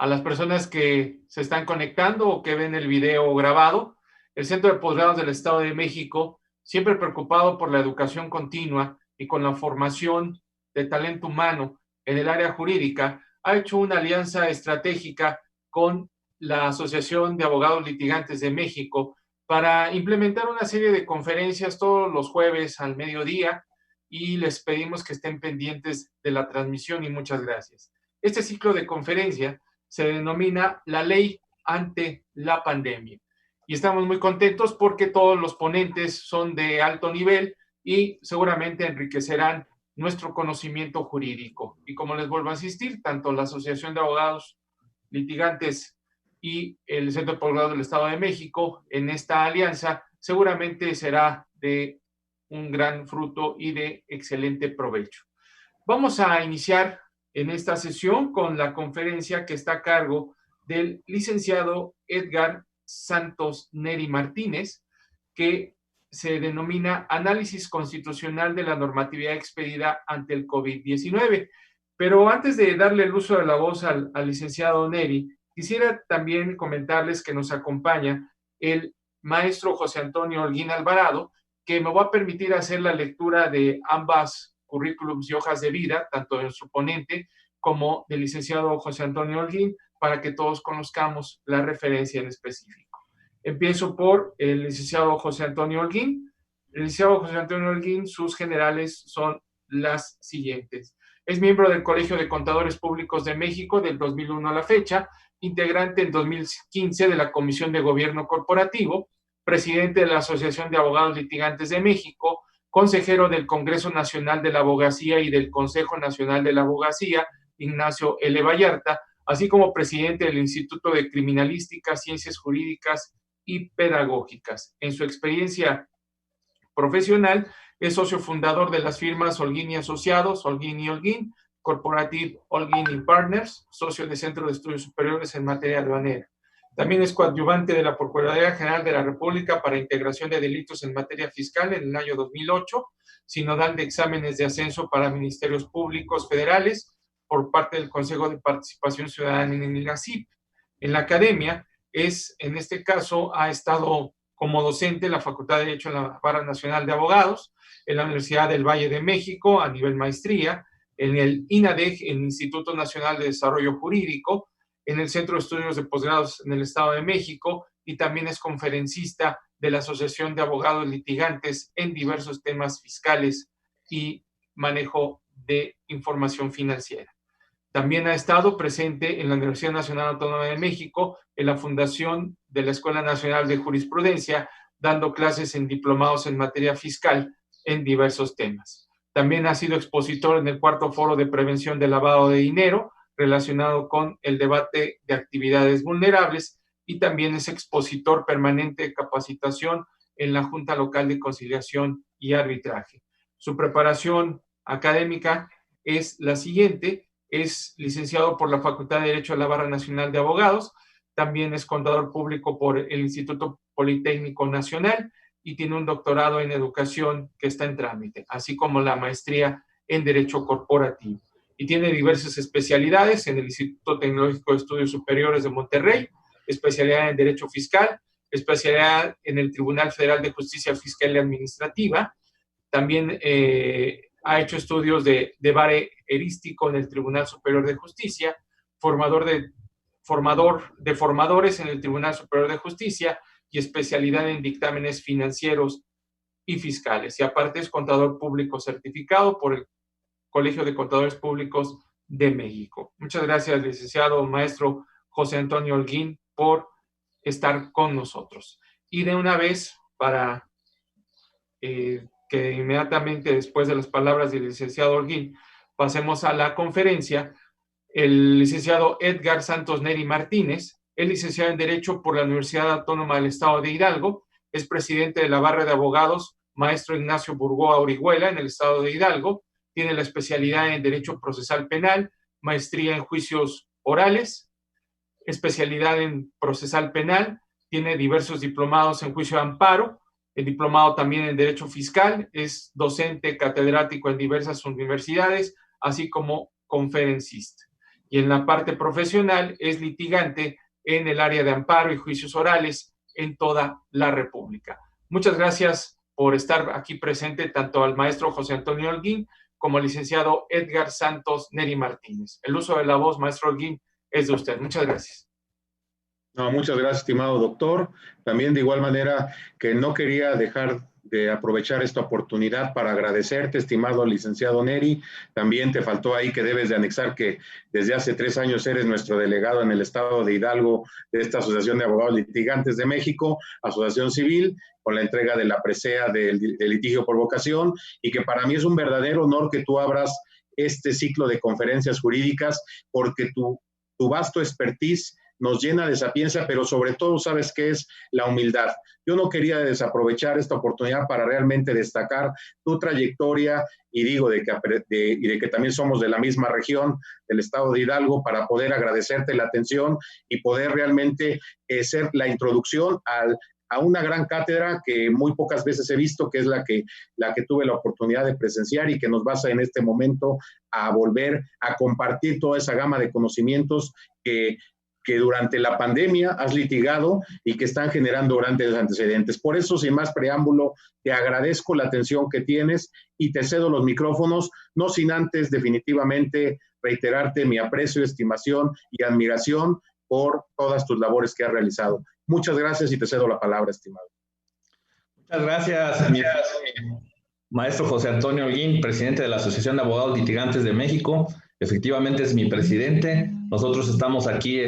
a las personas que se están conectando o que ven el video grabado. El Centro de Posgrados del Estado de México, siempre preocupado por la educación continua y con la formación de talento humano en el área jurídica, ha hecho una alianza estratégica con la Asociación de Abogados Litigantes de México para implementar una serie de conferencias todos los jueves al mediodía, y les pedimos que estén pendientes de la transmisión y muchas gracias. Este ciclo de conferencia se denomina La Ley ante la Pandemia y estamos muy contentos porque todos los ponentes son de alto nivel y seguramente enriquecerán nuestro conocimiento jurídico. Y como les vuelvo a insistir, tanto la Asociación de Abogados Litigantes y el Centro de Posgrados del Estado de México en esta alianza seguramente será de un gran fruto y de excelente provecho. Vamos a iniciar en esta sesión con la conferencia que está a cargo del licenciado Edgar Santos Neri Martínez, que se denomina Análisis Constitucional de la Normatividad Expedida ante el COVID-19. Pero antes de darle el uso de la voz al licenciado Neri, quisiera también comentarles que nos acompaña el maestro José Antonio Holguín Alvarado, que me va a permitir hacer la lectura de ambas currículums y hojas de vida, tanto de nuestro ponente como del licenciado José Antonio Holguín, para que todos conozcamos la referencia en específico. Empiezo por el licenciado José Antonio Holguín. El licenciado José Antonio Holguín, sus generales son las siguientes. Es miembro del Colegio de Contadores Públicos de México del 2001 a la fecha, integrante en 2015 de la Comisión de Gobierno Corporativo, presidente de la Asociación de Abogados Litigantes de México, consejero del Congreso Nacional de la Abogacía y del Consejo Nacional de la Abogacía, Ignacio L. Vallarta, así como presidente del Instituto de Criminalística, Ciencias Jurídicas y Pedagógicas. En su experiencia profesional, es socio fundador de las firmas Holguín y Asociados, Holguín y Holguín, Corporative Holguín y Partners, socio de Centro de Estudios Superiores en materia aduanera. También es coadyuvante de la Procuraduría General de la República para Integración de Delitos en Materia Fiscal en el año 2008, sinodal de exámenes de ascenso para ministerios públicos federales por parte del Consejo de Participación Ciudadana en el INACIP. En la academia, en este caso, ha estado como docente en la Facultad de Derecho en la Barra Nacional de Abogados, en la Universidad del Valle de México a nivel maestría, en el INADEG, el Instituto Nacional de Desarrollo Jurídico, en el Centro de Estudios de Posgrados en el Estado de México, y también es conferencista de la Asociación de Abogados Litigantes en diversos temas fiscales y manejo de información financiera. También ha estado presente en la Universidad Nacional Autónoma de México, en la fundación de la Escuela Nacional de Jurisprudencia, dando clases en diplomados en materia fiscal en diversos temas. También ha sido expositor en el cuarto foro de prevención del lavado de dinero, relacionado con el debate de actividades vulnerables, y también es expositor permanente de capacitación en la Junta Local de Conciliación y Arbitraje. Su preparación académica es la siguiente: es licenciado por la Facultad de Derecho de la Barra Nacional de Abogados, también es contador público por el Instituto Politécnico Nacional y tiene un doctorado en educación que está en trámite, así como la maestría en Derecho Corporativo. Y tiene diversas especialidades en el Instituto Tecnológico de Estudios Superiores de Monterrey, especialidad en Derecho Fiscal, especialidad en el Tribunal Federal de Justicia Fiscal y Administrativa. También ha hecho estudios de bare erístico en el Tribunal Superior de Justicia, formador de formadores en el Tribunal Superior de Justicia y especialidad en dictámenes financieros y fiscales. Y aparte es contador público certificado por el Colegio de Contadores Públicos de México. Muchas gracias, licenciado maestro José Antonio Holguín, por estar con nosotros. Y de una vez, para que inmediatamente después de las palabras del licenciado Holguín pasemos a la conferencia, el licenciado Edgar Santos Neri Martínez es licenciado en Derecho por la Universidad Autónoma del Estado de Hidalgo, es presidente de la Barra de Abogados Maestro Ignacio Burgoa Orihuela en el Estado de Hidalgo, tiene la especialidad en Derecho Procesal Penal, maestría en Juicios Orales, especialidad en Procesal Penal, tiene diversos diplomados en Juicio de Amparo, el diplomado también en Derecho Fiscal, es docente catedrático en diversas universidades, así como conferencista. y en la parte profesional es litigante en el área de amparo y juicios orales en toda la República. Muchas gracias por estar aquí presente, tanto al maestro José Antonio Holguín como al licenciado Edgar Santos Neri Martínez. El uso de la voz, maestro Holguín, es de usted. Muchas gracias. No, muchas gracias, estimado doctor. También de igual manera que no quería dejar de aprovechar esta oportunidad para agradecerte, estimado licenciado Neri. También te faltó ahí que debes de anexar que desde hace 3 años eres nuestro delegado en el estado de Hidalgo de esta Asociación de Abogados Litigantes de México, Asociación Civil, con la entrega de la presea del litigio por vocación, y que para mí es un verdadero honor que tú abras este ciclo de conferencias jurídicas, porque tu vasto expertise nos llena de sapiencia, pero sobre todo sabes qué es la humildad. Yo no quería desaprovechar esta oportunidad para realmente destacar tu trayectoria y digo de que también somos de la misma región, del estado de Hidalgo, para poder agradecerte la atención y poder realmente ser la introducción a una gran cátedra que muy pocas veces he visto, que es la que tuve la oportunidad de presenciar y que nos vas en este momento a volver a compartir toda esa gama de conocimientos que durante la pandemia has litigado y que están generando grandes antecedentes. Por eso, sin más preámbulo, te agradezco la atención que tienes y te cedo los micrófonos, no sin antes definitivamente reiterarte mi aprecio, estimación y admiración por todas tus labores que has realizado. Muchas gracias y te cedo la palabra, estimado. Muchas gracias, maestro José Antonio Holguín, presidente de la Asociación de Abogados Litigantes de México. Efectivamente es mi presidente. Nosotros estamos aquí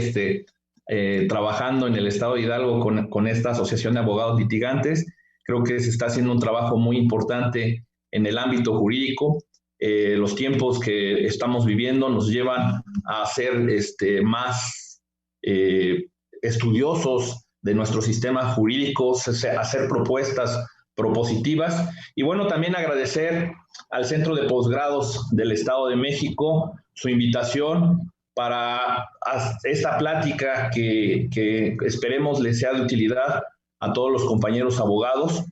trabajando en el estado de Hidalgo con esta Asociación de Abogados Litigantes. Creo que se está haciendo un trabajo muy importante en el ámbito jurídico. Los tiempos que estamos viviendo nos llevan a ser más estudiosos de nuestro sistema jurídico, a hacer propuestas propositivas. Y bueno, también agradecer al Centro de Posgrados del Estado de México su invitación para esta plática que esperemos les sea de utilidad a todos los compañeros abogados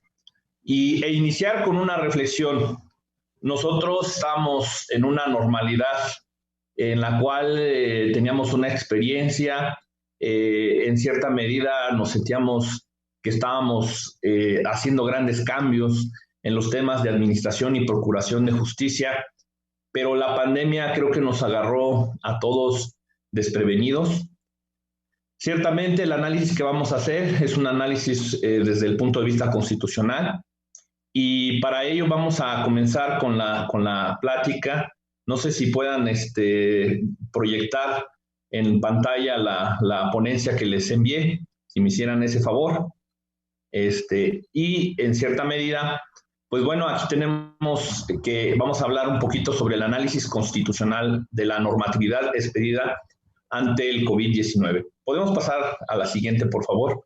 e iniciar con una reflexión. Nosotros estamos en una normalidad en la cual teníamos una experiencia, en cierta medida nos sentíamos que estábamos haciendo grandes cambios en los temas de administración y procuración de justicia, pero la pandemia creo que nos agarró a todos desprevenidos. Ciertamente el análisis que vamos a hacer es un análisis desde el punto de vista constitucional, y para ello vamos a comenzar con la plática. No sé si puedan proyectar en pantalla la ponencia que les envié, si me hicieran ese favor. Y en cierta medida, pues bueno, aquí tenemos que vamos a hablar un poquito sobre el análisis constitucional de la normatividad expedida ante el COVID-19. ¿Podemos pasar a la siguiente, por favor?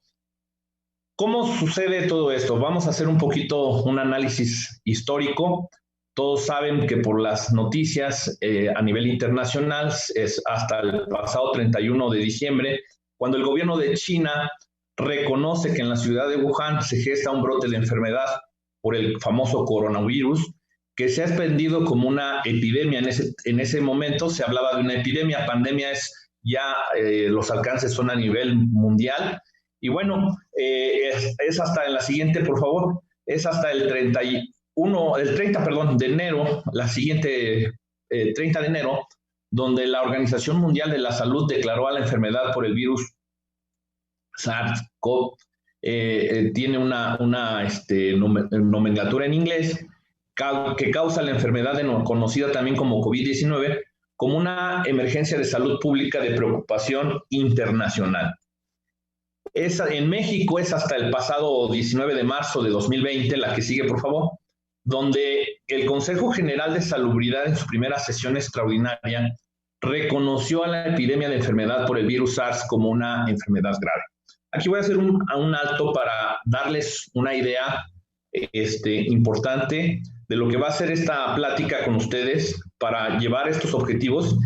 ¿Cómo sucede todo esto? Vamos a hacer un poquito un análisis histórico. Todos saben que por las noticias a nivel internacional es hasta el pasado 31 de diciembre, cuando el gobierno de China reconoce que en la ciudad de Wuhan se gesta un brote de enfermedad por el famoso coronavirus, que se ha extendido como una epidemia. En ese momento se hablaba de una epidemia. Pandemia es ya, los alcances son a nivel mundial. Y bueno, es hasta en la siguiente, por favor, es hasta el 30 de enero, la siguiente 30 de enero, donde la Organización Mundial de la Salud declaró a la enfermedad por el virus SARS-CoV, tiene una nomenclatura en inglés, que causa la enfermedad conocida también como COVID-19, como una emergencia de salud pública de preocupación internacional. En México es hasta el pasado 19 de marzo de 2020, la que sigue, por favor, donde el Consejo General de Salubridad en su primera sesión extraordinaria reconoció a la epidemia de enfermedad por el virus SARS como una enfermedad grave. Aquí voy a hacer un alto para darles una idea importante de lo que va a ser esta plática con ustedes para llevar estos objetivos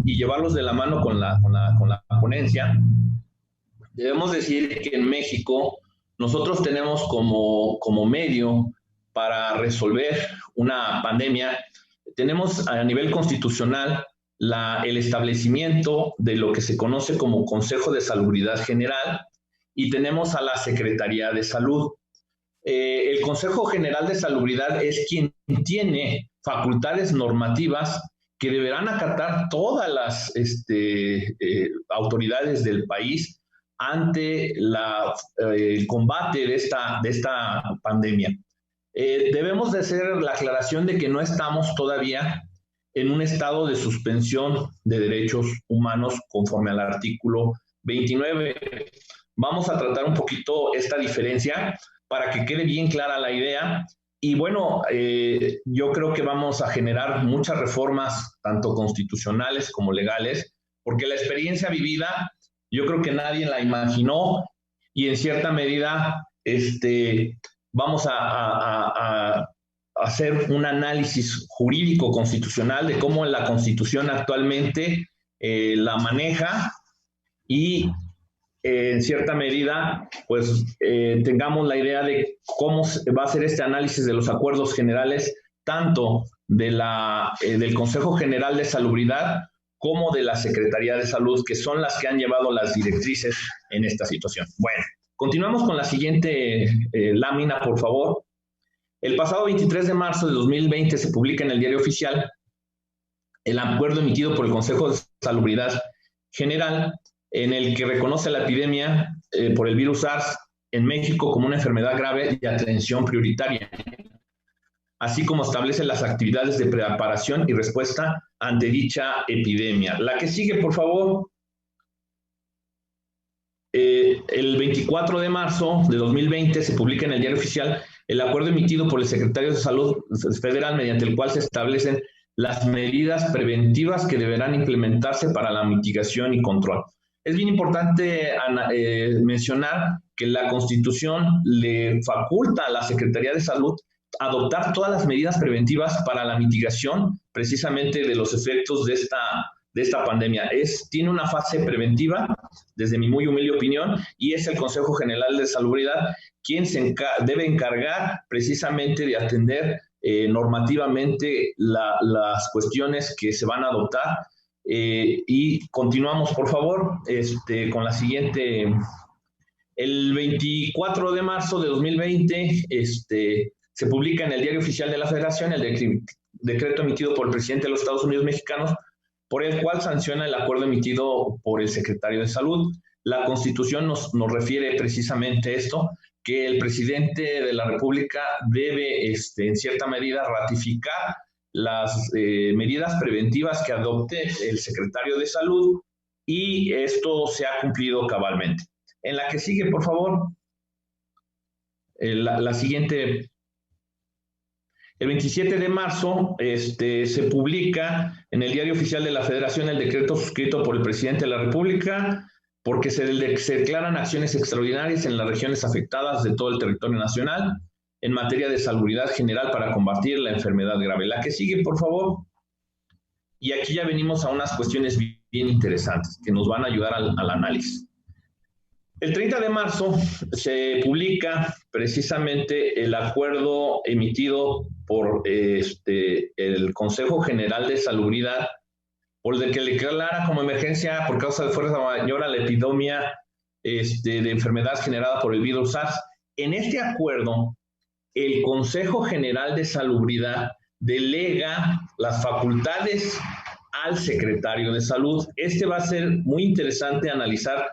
y llevarlos de la mano con la ponencia. Debemos decir que en México nosotros tenemos como medio para resolver una pandemia, tenemos a nivel constitucional el establecimiento de lo que se conoce como Consejo de Salubridad General y tenemos a la Secretaría de Salud. El Consejo General de Salubridad es quien tiene facultades normativas que deberán acatar todas las autoridades del país ante el combate de esta pandemia. Debemos de hacer la aclaración de que no estamos todavía en un estado de suspensión de derechos humanos conforme al artículo 29. Vamos a tratar un poquito esta diferencia para que quede bien clara la idea. Y bueno, yo creo que vamos a generar muchas reformas, tanto constitucionales como legales, porque la experiencia vivida, yo creo que nadie la imaginó y en cierta medida vamos a hacer un análisis jurídico constitucional de cómo la Constitución actualmente la maneja y en cierta medida, pues tengamos la idea de cómo va a ser este análisis de los acuerdos generales, tanto del Consejo General de Salubridad como de la Secretaría de Salud, que son las que han llevado las directrices en esta situación. Bueno, continuamos con la siguiente lámina, por favor. El pasado 23 de marzo de 2020 se publica en el Diario Oficial el acuerdo emitido por el Consejo de Salubridad General en el que reconoce la epidemia por el virus SARS en México como una enfermedad grave y atención prioritaria, así como establece las actividades de preparación y respuesta ante dicha epidemia. La que sigue, por favor. El 24 de marzo de 2020 se publica en el Diario Oficial el acuerdo emitido por el Secretario de Salud Federal mediante el cual se establecen las medidas preventivas que deberán implementarse para la mitigación y control. Es bien importante mencionar que la Constitución le faculta a la Secretaría de Salud adoptar todas las medidas preventivas para la mitigación precisamente de los efectos de esta pandemia. Tiene una fase preventiva, desde mi muy humilde opinión, y es el Consejo General de Salubridad quien debe encargar precisamente de atender normativamente las cuestiones que se van a adoptar. Y continuamos, por favor, con la siguiente. El 24 de marzo de 2020 se publica en el Diario Oficial de la Federación el decreto emitido por el presidente de los Estados Unidos mexicanos, por el cual sanciona el acuerdo emitido por el secretario de Salud. La Constitución nos refiere precisamente esto, que el presidente de la República debe, en cierta medida, ratificar las medidas preventivas que adopte el secretario de Salud y esto se ha cumplido cabalmente. En la que sigue, por favor. La siguiente. El 27 de marzo se publica en el Diario Oficial de la Federación el decreto suscrito por el presidente de la República porque se declaran acciones extraordinarias en las regiones afectadas de todo el territorio nacional en materia de salubridad general para combatir la enfermedad grave. La que sigue, por favor. Y aquí ya venimos a unas cuestiones bien interesantes que nos van a ayudar al análisis. El 30 de marzo se publica precisamente el acuerdo emitido por el Consejo General de Salubridad, por el que le declara como emergencia por causa de fuerza mayor a la epidemia de enfermedad generada por el virus SARS. En este acuerdo, el Consejo General de Salubridad delega las facultades al secretario de Salud. Va a ser muy interesante analizar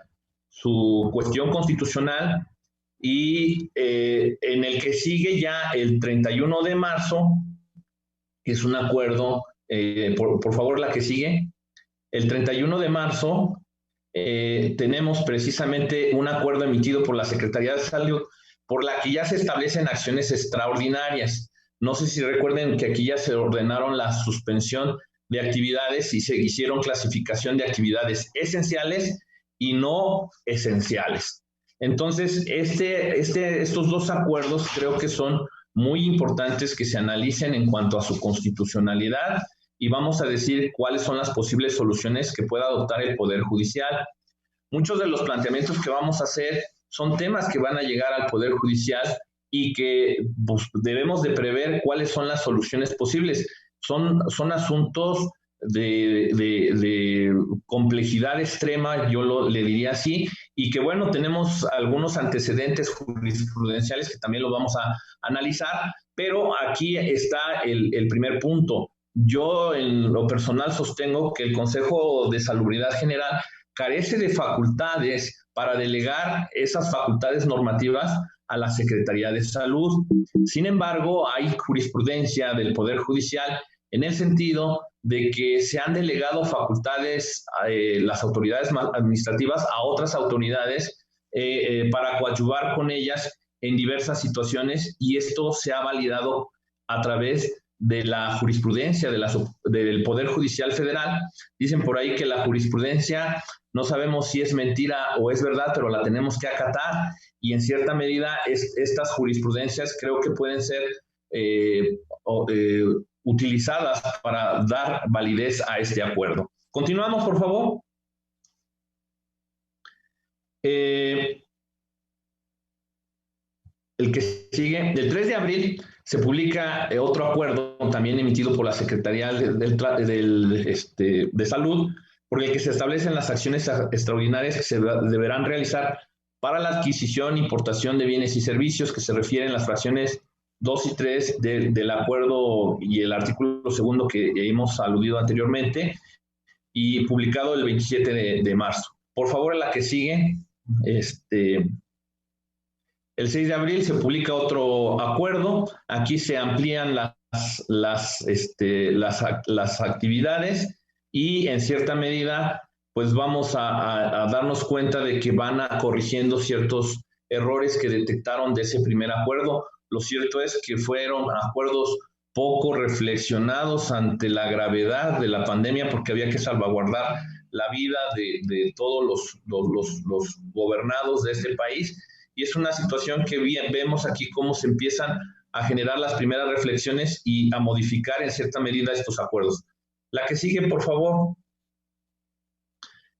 su cuestión constitucional y en el que sigue ya el 31 de marzo, que es un acuerdo, por favor la que sigue, el 31 de marzo tenemos precisamente un acuerdo emitido por la Secretaría de Salud por la que ya se establecen acciones extraordinarias. No sé si recuerden que aquí ya se ordenaron la suspensión de actividades y se hicieron clasificación de actividades esenciales y no esenciales. Entonces, estos dos acuerdos creo que son muy importantes que se analicen en cuanto a su constitucionalidad y vamos a decir cuáles son las posibles soluciones que pueda adoptar el Poder Judicial. Muchos de los planteamientos que vamos a hacer son temas que van a llegar al Poder Judicial y que debemos de prever cuáles son las soluciones posibles. Son asuntos de complejidad extrema, yo le diría así, y que bueno, tenemos algunos antecedentes jurisprudenciales que también los vamos a analizar, pero aquí está el primer punto. Yo en lo personal sostengo que el Consejo de Salubridad General carece de facultades para delegar esas facultades normativas a la Secretaría de Salud. Sin embargo, hay jurisprudencia del Poder Judicial en el sentido de que se han delegado facultades las autoridades administrativas a otras autoridades para coadyuvar con ellas en diversas situaciones, y esto se ha validado a través de la jurisprudencia del Poder Judicial Federal. Dicen por ahí que la jurisprudencia no sabemos si es mentira o es verdad, pero la tenemos que acatar, y en cierta medida estas jurisprudencias creo que pueden ser utilizadas para dar validez a este acuerdo. Continuamos, por favor. El que sigue, el 3 de abril se publica otro acuerdo también emitido por la Secretaría de Salud, por el que se establecen las acciones extraordinarias que se deberán realizar para la adquisición e importación de bienes y servicios, que se refieren a las fracciones 2 y 3 del acuerdo y el artículo 2 que hemos aludido anteriormente, y publicado el 27 de marzo. Por favor, en la que sigue, el 6 de abril se publica otro acuerdo. Aquí se amplían las actividades, y en cierta medida pues vamos a darnos cuenta de que van corrigiendo ciertos errores que detectaron de ese primer acuerdo. Lo cierto es que fueron acuerdos poco reflexionados ante la gravedad de la pandemia, porque había que salvaguardar la vida de todos los gobernados de este país. Y es una situación que vemos aquí cómo se empiezan a generar las primeras reflexiones y a modificar en cierta medida estos acuerdos. La que sigue, por favor.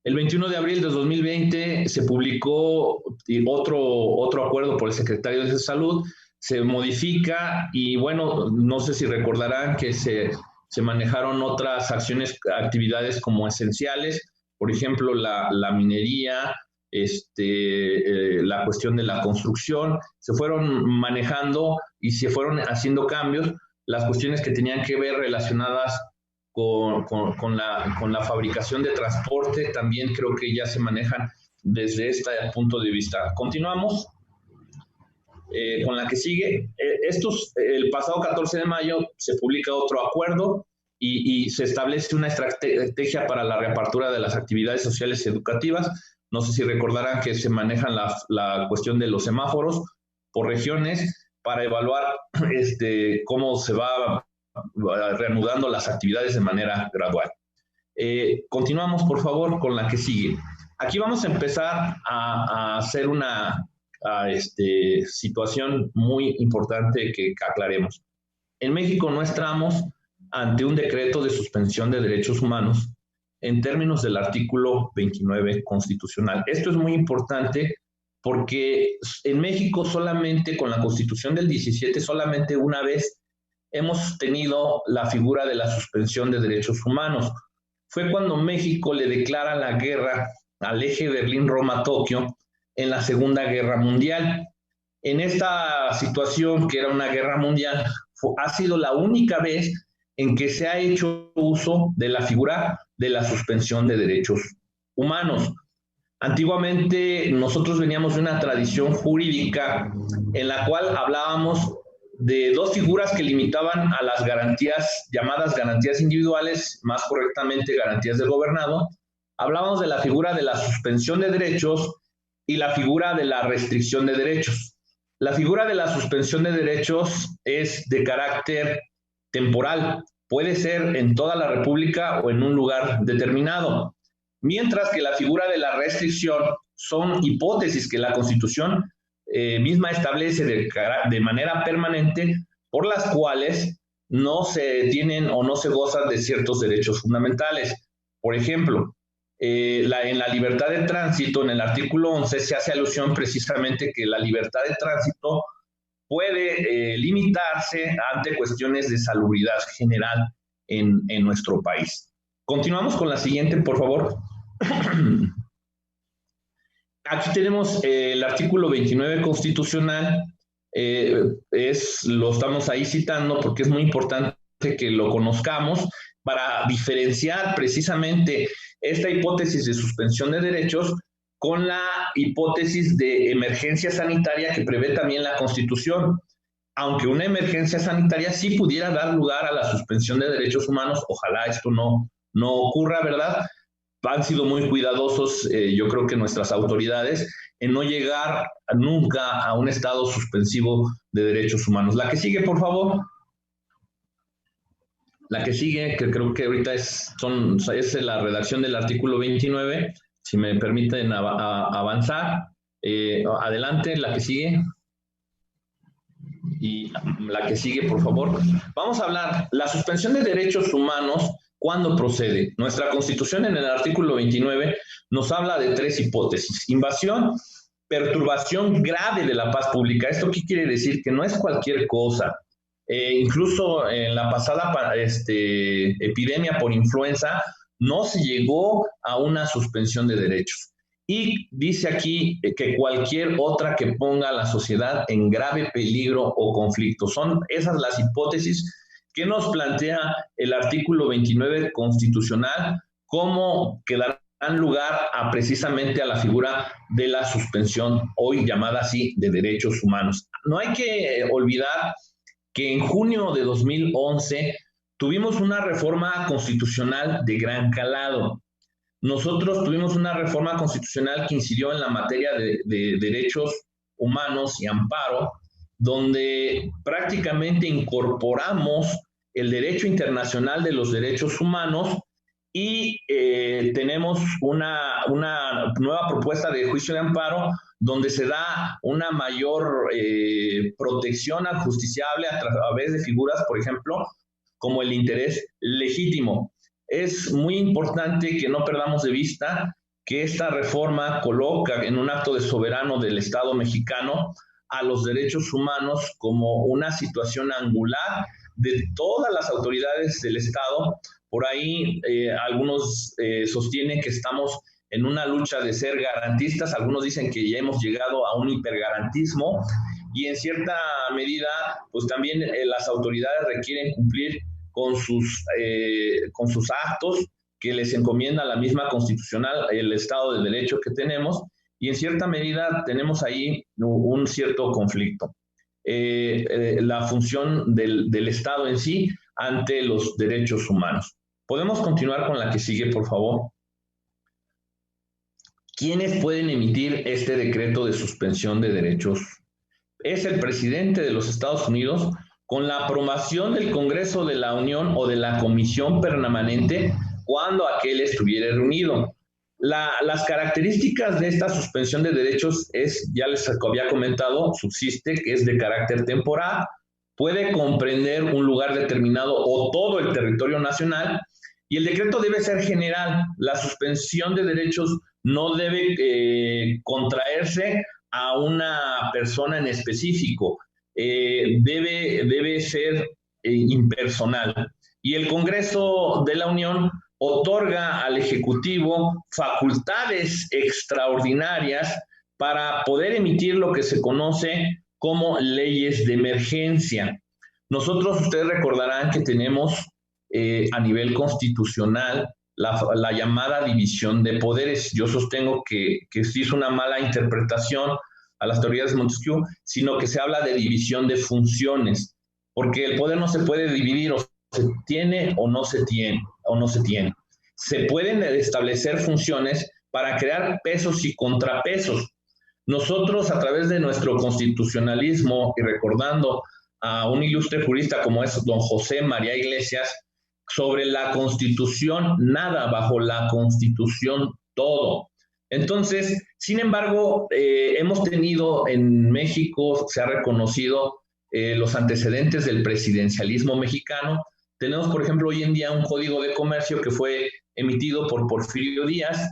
El 21 de abril de 2020 se publicó otro acuerdo por el secretario de Salud. Se modifica, y bueno, no sé si recordarán que se manejaron otras actividades como esenciales, por ejemplo, la minería, la cuestión de la construcción. Se fueron manejando y se fueron haciendo cambios. Las cuestiones que tenían que ver relacionadas con la fabricación de transporte también creo que ya se manejan desde este punto de vista. Continuamos con la que sigue. El pasado 14 de mayo se publica otro acuerdo y se establece una estrategia para la reapertura de las actividades sociales y educativas. No sé si recordarán que se manejan la cuestión de los semáforos por regiones para evaluar cómo se va reanudando las actividades de manera gradual. Continuamos, por favor, con la que sigue. Aquí vamos a empezar a hacer una situación muy importante que aclaremos. En México no estamos ante un decreto de suspensión de derechos humanos en términos del artículo 29 constitucional. Esto es muy importante porque en México solamente con la Constitución del 17, solamente una vez hemos tenido la figura de la suspensión de derechos humanos. Fue cuando México le declara la guerra al eje Berlín-Roma-Tokio en la Segunda Guerra Mundial. En esta situación, que era una guerra mundial, ha sido la única vez en que se ha hecho uso de la figura de la suspensión de derechos humanos. Antiguamente nosotros veníamos de una tradición jurídica en la cual hablábamos de dos figuras que limitaban a las garantías, llamadas garantías individuales, más correctamente garantías del gobernado. Hablábamos de la figura de la suspensión de derechos y la figura de la restricción de derechos. La figura de la suspensión de derechos es de carácter temporal, puede ser en toda la República o en un lugar determinado, mientras que la figura de la restricción son hipótesis que la Constitución misma establece de manera permanente, por las cuales no se tienen o no se gozan de ciertos derechos fundamentales. Por ejemplo, en la libertad de tránsito, en el artículo 11, se hace alusión precisamente que la libertad de tránsito puede limitarse ante cuestiones de salubridad general en nuestro país. Continuamos con la siguiente, por favor. Aquí tenemos el artículo 29 constitucional, lo estamos ahí citando porque es muy importante que lo conozcamos para diferenciar precisamente esta hipótesis de suspensión de derechos con la hipótesis de emergencia sanitaria que prevé también la Constitución. Aunque una emergencia sanitaria sí pudiera dar lugar a la suspensión de derechos humanos, ojalá esto no ocurra, ¿verdad? Han sido muy cuidadosos, yo creo que nuestras autoridades, en no llegar nunca a un estado suspensivo de derechos humanos. La que sigue, por favor. La que sigue, que creo que ahorita es la redacción del artículo 29, si me permiten avanzar. Adelante, la que sigue. Y la que sigue, por favor. Vamos a hablar, la suspensión de derechos humanos, ¿cuándo procede? Nuestra Constitución en el artículo 29 nos habla de 3 hipótesis. Invasión, perturbación grave de la paz pública. ¿Esto qué quiere decir? Que no es cualquier cosa. Incluso en la pasada epidemia por influenza no se llegó a una suspensión de derechos. Y dice aquí que cualquier otra que ponga a la sociedad en grave peligro o conflicto. Son esas las hipótesis que nos plantea el artículo 29 constitucional, cómo quedarán lugar precisamente a la figura de la suspensión, hoy llamada así, de derechos humanos. No hay que olvidar que en junio de 2011 tuvimos una reforma constitucional de gran calado. Nosotros tuvimos una reforma constitucional que incidió en la materia de derechos humanos y amparo, donde prácticamente incorporamos el derecho internacional de los derechos humanos y tenemos una nueva propuesta de juicio de amparo donde se da una mayor protección al justiciable a través de figuras, por ejemplo, como el interés legítimo. Es muy importante que no perdamos de vista que esta reforma coloca en un acto de soberano del Estado mexicano a los derechos humanos como una situación angular de todas las autoridades del Estado. Por ahí algunos sostienen que estamos en una lucha de ser garantistas, algunos dicen que ya hemos llegado a un hipergarantismo y en cierta medida pues también las autoridades requieren cumplir con sus actos que les encomienda la misma constitucional, el Estado de Derecho que tenemos, y en cierta medida tenemos ahí un cierto conflicto. La función del Estado en sí ante los derechos humanos. ¿Podemos continuar con la que sigue, por favor? ¿Quiénes pueden emitir este decreto de suspensión de derechos? Es el presidente de los Estados Unidos, con la aprobación del Congreso de la Unión o de la Comisión Permanente cuando aquel estuviera reunido. Las características de esta suspensión de derechos ya les había comentado, subsiste que es de carácter temporal, puede comprender un lugar determinado o todo el territorio nacional y el decreto debe ser general. La suspensión de derechos no debe contraerse a una persona en específico. Debe ser impersonal. Y el Congreso de la Unión otorga al Ejecutivo facultades extraordinarias para poder emitir lo que se conoce como leyes de emergencia. Nosotros, ustedes recordarán que tenemos a nivel constitucional la llamada división de poderes. Yo sostengo que se hizo una mala interpretación a las teorías de Montesquieu, sino que se habla de división de funciones, porque el poder no se puede dividir, o se tiene o no se tiene. Se pueden establecer funciones para crear pesos y contrapesos. Nosotros, a través de nuestro constitucionalismo y recordando a un ilustre jurista como es don José María Iglesias, sobre la Constitución nada, bajo la Constitución todo. Entonces, sin embargo, hemos tenido en México, se ha reconocido los antecedentes del presidencialismo mexicano. Tenemos, por ejemplo, hoy en día un código de comercio que fue emitido por Porfirio Díaz,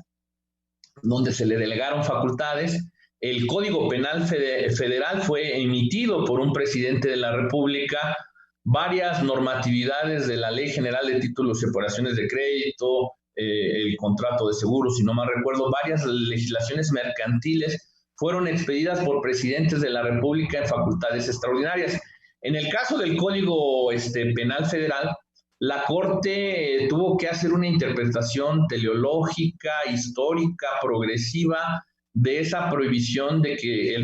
donde se le delegaron facultades. El Código Penal Federal fue emitido por un presidente de la República varias normatividades de la Ley General de Títulos y Operaciones de Crédito, el contrato de seguros, si no mal recuerdo, varias legislaciones mercantiles fueron expedidas por presidentes de la República en facultades extraordinarias. En el caso del Código Penal Federal, la Corte tuvo que hacer una interpretación teleológica, histórica, progresiva de esa prohibición de que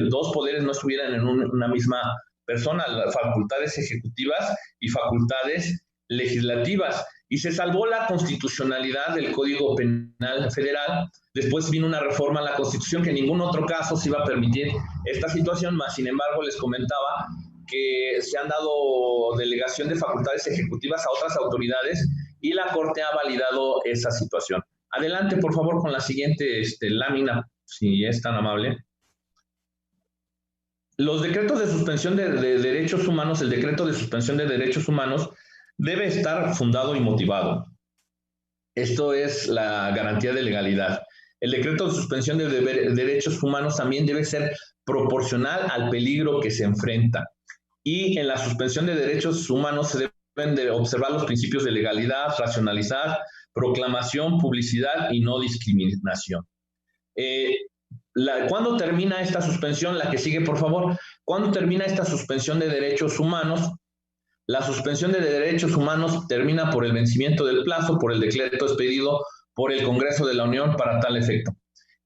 dos poderes no estuvieran en una misma persona, facultades ejecutivas y facultades legislativas. Y se salvó la constitucionalidad del Código Penal Federal. Después vino una reforma a la Constitución que en ningún otro caso se iba a permitir esta situación, más sin embargo les comentaba que se han dado delegación de facultades ejecutivas a otras autoridades y la Corte ha validado esa situación. Adelante, por favor, con la siguiente lámina, si es tan amable. Los decretos de suspensión de derechos humanos, el decreto de suspensión de derechos humanos debe estar fundado y motivado. Esto es la garantía de legalidad. El decreto de suspensión de derechos humanos también debe ser proporcional al peligro que se enfrenta. Y en la suspensión de derechos humanos se deben de observar los principios de legalidad, racionalidad, proclamación, publicidad y no discriminación. ¿Cuándo termina esta suspensión? La que sigue, por favor. ¿Cuándo termina esta suspensión de derechos humanos? La suspensión de derechos humanos termina por el vencimiento del plazo, por el decreto expedido por el Congreso de la Unión para tal efecto.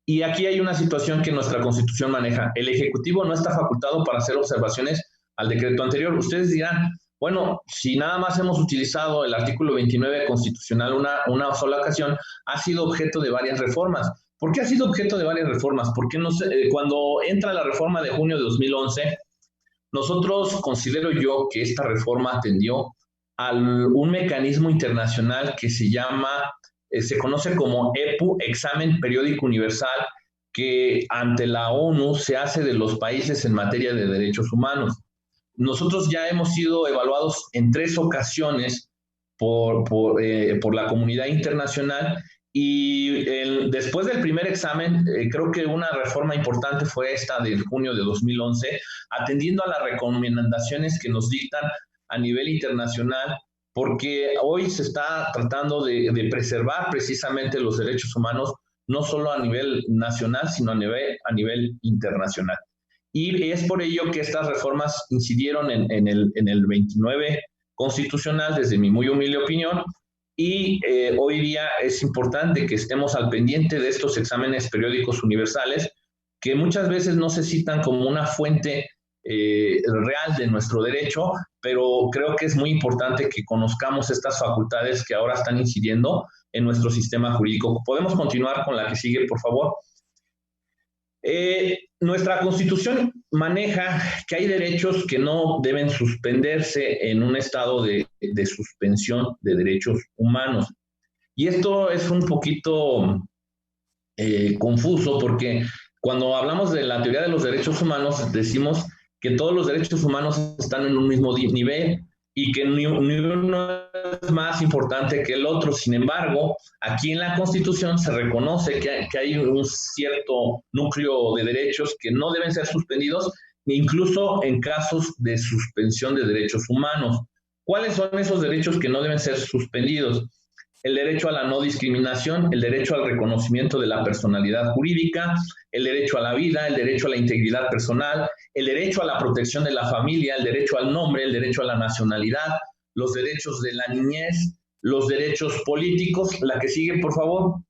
Y aquí hay una situación que nuestra Constitución maneja. El Ejecutivo no está facultado para hacer observaciones al decreto anterior. Ustedes dirán, bueno, si nada más hemos utilizado el artículo 29 constitucional una sola ocasión, ha sido objeto de varias reformas. ¿Por qué ha sido objeto de varias reformas? Porque cuando entra la reforma de junio de 2011, nosotros considero yo que esta reforma atendió a un mecanismo internacional que se conoce como EPU, Examen Periódico Universal, que ante la ONU se hace de los países en materia de derechos humanos. Nosotros ya hemos sido evaluados en 3 ocasiones por la comunidad internacional y después del primer examen, creo que una reforma importante fue esta de junio de 2011, atendiendo a las recomendaciones que nos dictan a nivel internacional, porque hoy se está tratando de preservar precisamente los derechos humanos, no solo a nivel nacional, sino a nivel internacional. Y es por ello que estas reformas incidieron en el 29 constitucional, desde mi muy humilde opinión, y hoy día es importante que estemos al pendiente de estos exámenes periódicos universales, que muchas veces no se citan como una fuente real de nuestro derecho, pero creo que es muy importante que conozcamos estas facultades que ahora están incidiendo en nuestro sistema jurídico. ¿Podemos continuar con la que sigue, por favor? Nuestra Constitución maneja que hay derechos que no deben suspenderse en un estado de suspensión de derechos humanos. Y esto es un poquito confuso porque cuando hablamos de la teoría de los derechos humanos decimos que todos los derechos humanos están en un mismo nivel y que ni uno es más importante que el otro. Sin embargo, aquí en la Constitución se reconoce que hay un cierto núcleo de derechos que no deben ser suspendidos, incluso en casos de suspensión de derechos humanos. ¿Cuáles son esos derechos que no deben ser suspendidos? El derecho a la no discriminación, el derecho al reconocimiento de la personalidad jurídica, el derecho a la vida, el derecho a la integridad personal, el derecho a la protección de la familia, el derecho al nombre, el derecho a la nacionalidad, los derechos de la niñez, los derechos políticos. La que sigue, por favor.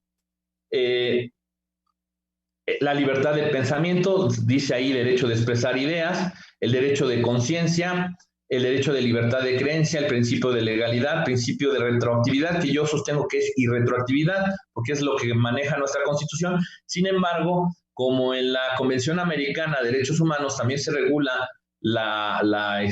La libertad de pensamiento, dice ahí derecho de expresar ideas, el derecho de conciencia, el derecho de libertad de creencia, el principio de legalidad, principio de retroactividad, que yo sostengo que es irretroactividad, porque es lo que maneja nuestra Constitución. Sin embargo, como en la Convención Americana de Derechos Humanos también se regula la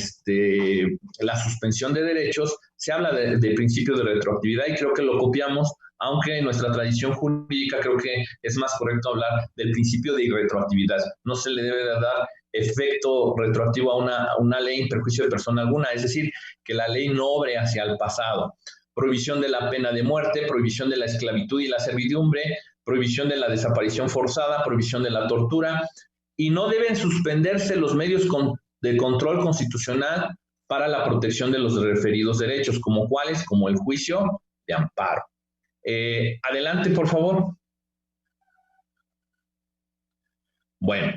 suspensión de derechos, se habla de principio de retroactividad y creo que lo copiamos, aunque en nuestra tradición jurídica creo que es más correcto hablar del principio de irretroactividad. No se le debe dar efecto retroactivo a una ley en perjuicio de persona alguna, es decir, que la ley no obre hacia el pasado. Prohibición de la pena de muerte, prohibición de la esclavitud y la servidumbre, prohibición de la desaparición forzada, prohibición de la tortura, y no deben suspenderse los medios de control constitucional para la protección de los referidos derechos, como cuáles, como el juicio de amparo. Adelante, por favor. Bueno,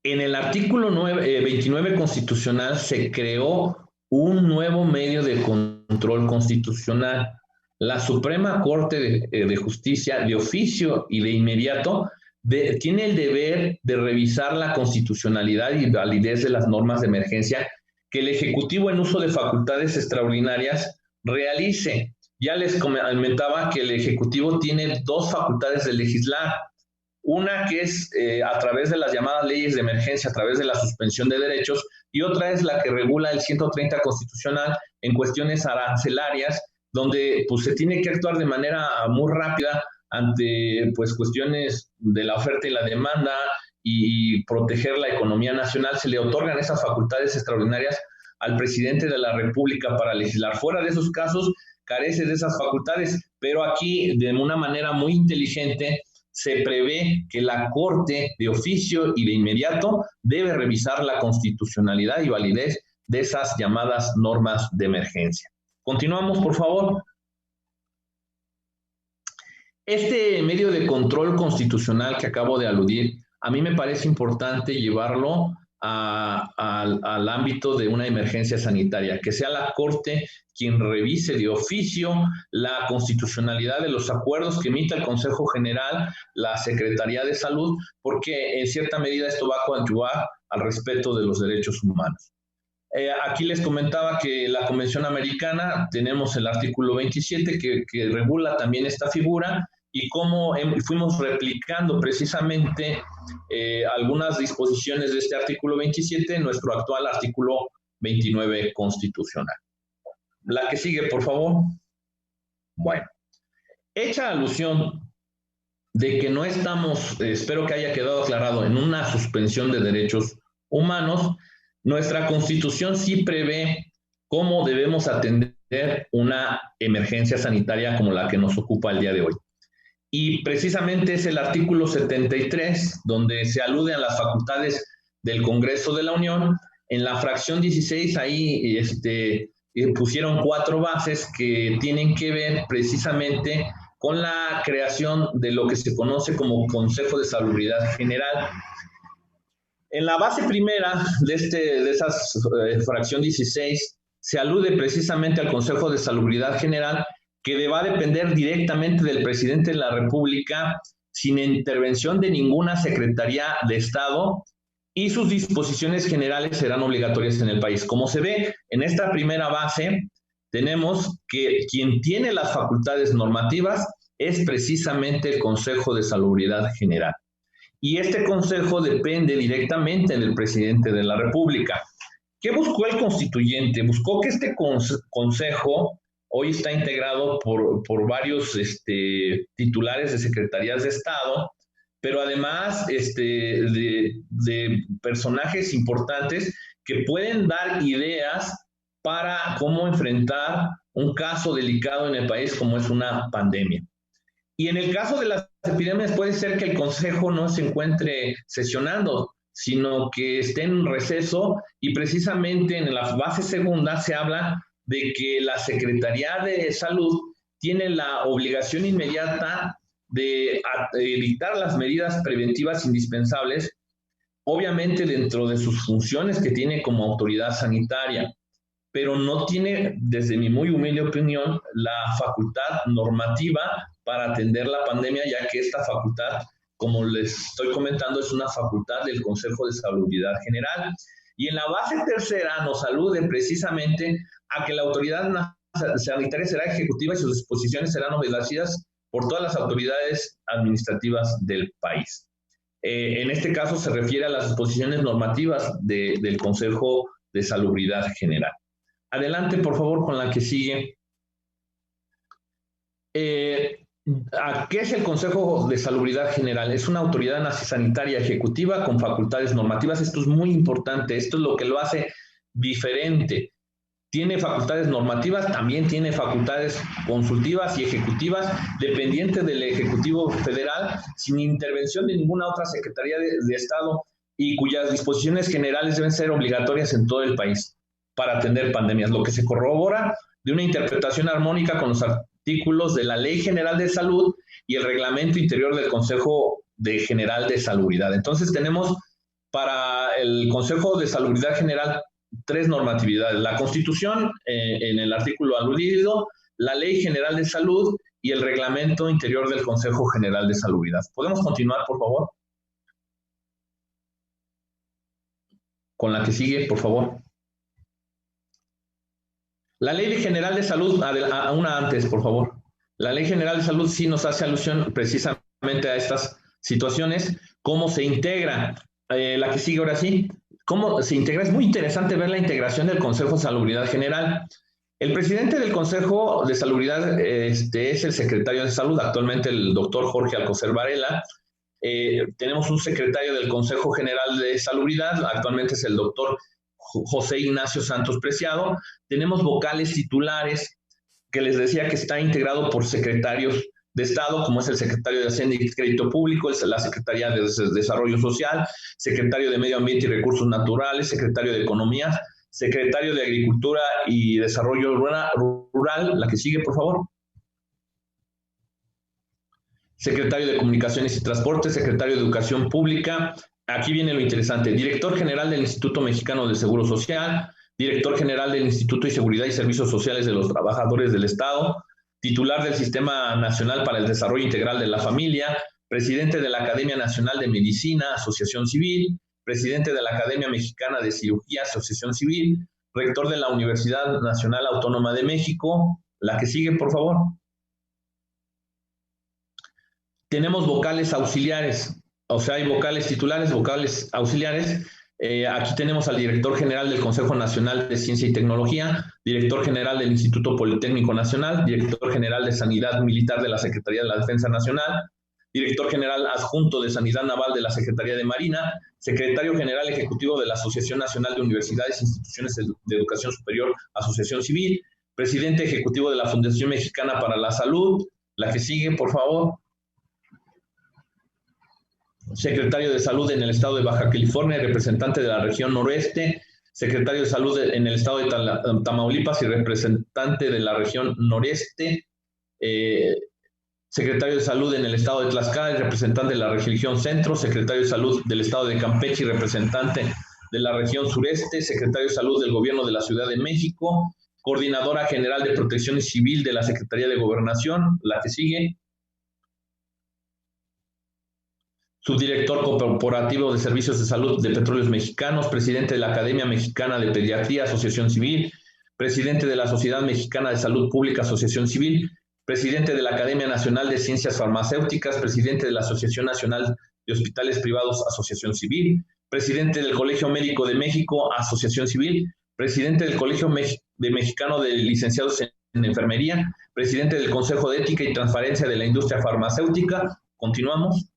en el artículo 29 constitucional se creó un nuevo medio de control constitucional. La Suprema Corte de Justicia, de oficio y de inmediato, tiene el deber de revisar la constitucionalidad y validez de las normas de emergencia que el Ejecutivo, en uso de facultades extraordinarias, realice. Ya les comentaba que el Ejecutivo tiene dos facultades de legislar. Una que es a través de las llamadas leyes de emergencia, a través de la suspensión de derechos, y otra es la que regula el 130 constitucional en cuestiones arancelarias, donde pues, se tiene que actuar de manera muy rápida ante pues, cuestiones de la oferta y la demanda y proteger la economía nacional. Se le otorgan esas facultades extraordinarias al presidente de la República para legislar. Fuera de esos casos, carece de esas facultades, pero aquí, de una manera muy inteligente, se prevé que la Corte, de oficio y de inmediato, debe revisar la constitucionalidad y validez de esas llamadas normas de emergencia. Continuamos, por favor. Este medio de control constitucional que acabo de aludir, a mí me parece importante llevarlo al ámbito de una emergencia sanitaria, que sea la Corte quien revise de oficio la constitucionalidad de los acuerdos que emita el Consejo General, la Secretaría de Salud, porque en cierta medida esto va a coadyuvar al respeto de los derechos humanos. Aquí les comentaba que la Convención Americana, tenemos el artículo 27 que regula también esta figura, y cómo fuimos replicando precisamente algunas disposiciones de este artículo 27 en nuestro actual artículo 29 constitucional. La que sigue, por favor. Bueno, hecha alusión de que no estamos, espero que haya quedado aclarado, en una suspensión de derechos humanos, nuestra Constitución sí prevé cómo debemos atender una emergencia sanitaria como la que nos ocupa el día de hoy. Y precisamente es el artículo 73, donde se alude a las facultades del Congreso de la Unión. En la fracción 16, ahí pusieron 4 bases que tienen que ver precisamente con la creación de lo que se conoce como Consejo de Salubridad General. En la base primera de esa fracción 16, se alude precisamente al Consejo de Salubridad General, que va a depender directamente del presidente de la República, sin intervención de ninguna Secretaría de Estado, y sus disposiciones generales serán obligatorias en el país. Como se ve en esta primera base, tenemos que quien tiene las facultades normativas es precisamente el Consejo de Salubridad General. Y este consejo depende directamente del presidente de la República. ¿Qué buscó el constituyente? Buscó que este consejo hoy está integrado por varios titulares de secretarías de Estado, pero además de personajes importantes que pueden dar ideas para cómo enfrentar un caso delicado en el país como es una pandemia. Y en el caso de las epidemias puede ser que el Consejo no se encuentre sesionando, sino que esté en receso, y precisamente en la base segunda se habla de que la Secretaría de Salud tiene la obligación inmediata de dictar las medidas preventivas indispensables, obviamente dentro de sus funciones que tiene como autoridad sanitaria, pero no tiene, desde mi muy humilde opinión, la facultad normativa para atender la pandemia, ya que esta facultad, como les estoy comentando, es una facultad del Consejo de Salubridad General. Y en la base tercera nos alude precisamente a que la autoridad sanitaria será ejecutiva y sus disposiciones serán obedecidas por todas las autoridades administrativas del país. En este caso se refiere a las disposiciones normativas del Consejo de Salubridad General. Adelante, por favor, con la que sigue. ¿Qué es el Consejo de Salubridad General? Es una autoridad sanitaria ejecutiva con facultades normativas. Esto es muy importante. Esto es lo que lo hace diferente. Tiene facultades normativas, también tiene facultades consultivas y ejecutivas, dependientes del Ejecutivo Federal, sin intervención de ninguna otra Secretaría de Estado, y cuyas disposiciones generales deben ser obligatorias en todo el país. para atender pandemias, lo que se corrobora de una interpretación armónica con los artículos de la Ley General de Salud y el Reglamento Interior del Consejo General de Salubridad. Entonces tenemos para el Consejo de Salubridad General 3 normatividades: la Constitución en el artículo aludido, la Ley General de Salud y el Reglamento Interior del Consejo General de Salubridad. ¿Podemos continuar, por favor? Con la que sigue, por favor. La Ley General de Salud, una antes, por favor. La Ley General de Salud sí nos hace alusión precisamente a estas situaciones. ¿Cómo se integra? La que sigue ahora sí. ¿Cómo se integra? Es muy interesante ver la integración del Consejo de Salubridad General. El presidente del Consejo de Salubridad es el secretario de Salud, actualmente el doctor Jorge Alcocer Varela. Tenemos un secretario del Consejo General de Salubridad, actualmente es el doctor José Ignacio Santos Preciado. Tenemos vocales titulares, que les decía que está integrado por secretarios de Estado, como es el secretario de Hacienda y Crédito Público, la Secretaría de Desarrollo Social, secretario de Medio Ambiente y Recursos Naturales, secretario de Economía, secretario de Agricultura y Desarrollo Rural, la que sigue, por favor. Secretario de Comunicaciones y Transportes, secretario de Educación Pública. Aquí viene lo interesante: director general del Instituto Mexicano del Seguro Social, director general del Instituto de Seguridad y Servicios Sociales de los Trabajadores del Estado, titular del Sistema Nacional para el Desarrollo Integral de la Familia, presidente de la Academia Nacional de Medicina, Asociación Civil, presidente de la Academia Mexicana de Cirugía, Asociación Civil, rector de la Universidad Nacional Autónoma de México. La que sigue, por favor. Tenemos vocales auxiliares, o sea, hay vocales titulares, vocales auxiliares. Aquí tenemos al director general del Consejo Nacional de Ciencia y Tecnología, director general del Instituto Politécnico Nacional, director general de Sanidad Militar de la Secretaría de la Defensa Nacional, director general adjunto de Sanidad Naval de la Secretaría de Marina, secretario general ejecutivo de la Asociación Nacional de Universidades e Instituciones de Educación Superior, Asociación Civil, presidente ejecutivo de la Fundación Mexicana para la Salud. La que sigue, por favor. Secretario de Salud en el Estado de Baja California, representante de la región noreste, secretario de Salud en el Estado de Tamaulipas y representante de la región noreste, secretario de Salud en el Estado de Tlaxcala y representante de la región centro, secretario de Salud del Estado de Campeche y representante de la región sureste, secretario de Salud del Gobierno de la Ciudad de México, coordinadora general de Protección Civil de la Secretaría de Gobernación. La que sigue. Subdirector corporativo de Servicios de Salud de Petróleos Mexicanos, presidente de la Academia Mexicana de Pediatría, Asociación Civil, presidente de la Sociedad Mexicana de Salud Pública, Asociación Civil, presidente de la Academia Nacional de Ciencias Farmacéuticas, presidente de la Asociación Nacional de Hospitales Privados, Asociación Civil, presidente del Colegio Médico de México, Asociación Civil, presidente del Colegio Mexicano de Licenciados en Enfermería, presidente del Consejo de Ética y Transparencia de la Industria Farmacéutica. Continuamos.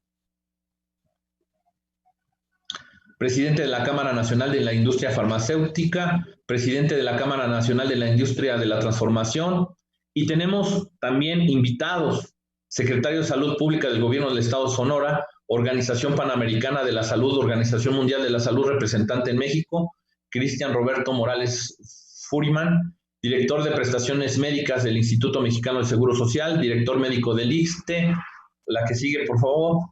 Presidente de la Cámara Nacional de la Industria Farmacéutica, presidente de la Cámara Nacional de la Industria de la Transformación, y tenemos también invitados: secretario de Salud Pública del Gobierno del Estado de Sonora, Organización Panamericana de la Salud, Organización Mundial de la Salud, representante en México, Cristian Roberto Morales Furiman, director de Prestaciones Médicas del Instituto Mexicano del Seguro Social, director médico del ISSSTE. La que sigue, por favor.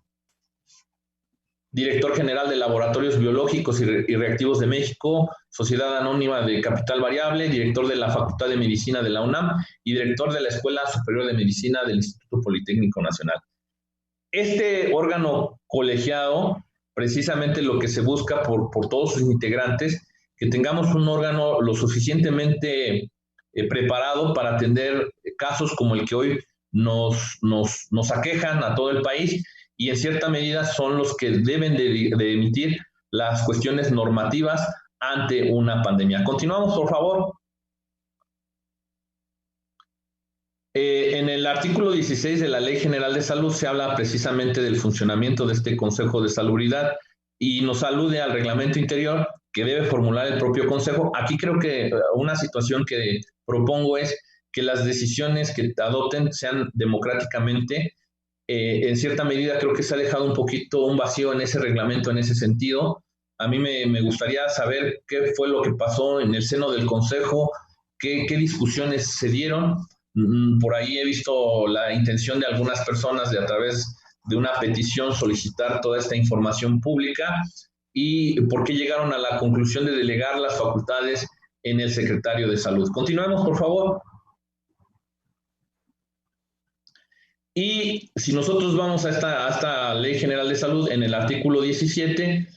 Director general de Laboratorios Biológicos y Reactivos de México, Sociedad Anónima de Capital Variable, director de la Facultad de Medicina de la UNAM y director de la Escuela Superior de Medicina del Instituto Politécnico Nacional. Este órgano colegiado, precisamente lo que se busca por todos sus integrantes, que tengamos un órgano lo suficientemente preparado para atender casos como el que hoy nos aquejan a todo el país, y en cierta medida son los que deben de emitir las cuestiones normativas ante una pandemia. Continuamos, por favor. En el artículo 16 de la Ley General de Salud se habla precisamente del funcionamiento de este Consejo de Salubridad y nos alude al reglamento interior que debe formular el propio Consejo. Aquí creo que una situación que propongo es que las decisiones que adopten sean democráticamente. En cierta medida creo que se ha dejado un poquito un vacío en ese reglamento, en ese sentido. A mí me gustaría saber qué fue lo que pasó en el seno del Consejo, qué discusiones se dieron. Por ahí he visto la intención de algunas personas de a través de una petición solicitar toda esta información pública y por qué llegaron a la conclusión de delegar las facultades en el secretario de Salud. Continuemos, por favor. Y si nosotros vamos a esta Ley General de Salud, en el artículo 17,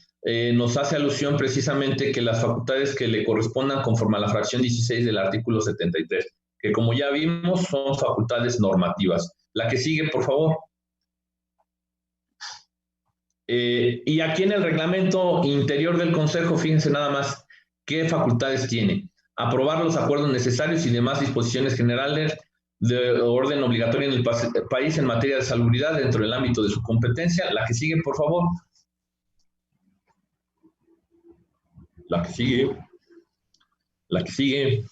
nos hace alusión precisamente que las facultades que le correspondan conforme a la fracción 16 del artículo 73, que como ya vimos son facultades normativas. La que sigue, por favor. Y aquí en el reglamento interior del Consejo, fíjense nada más qué facultades tiene. Aprobar los acuerdos necesarios y demás disposiciones generales de orden obligatorio en el país en materia de salubridad dentro del ámbito de su competencia. La que sigue, por favor. La que sigue. La que sigue.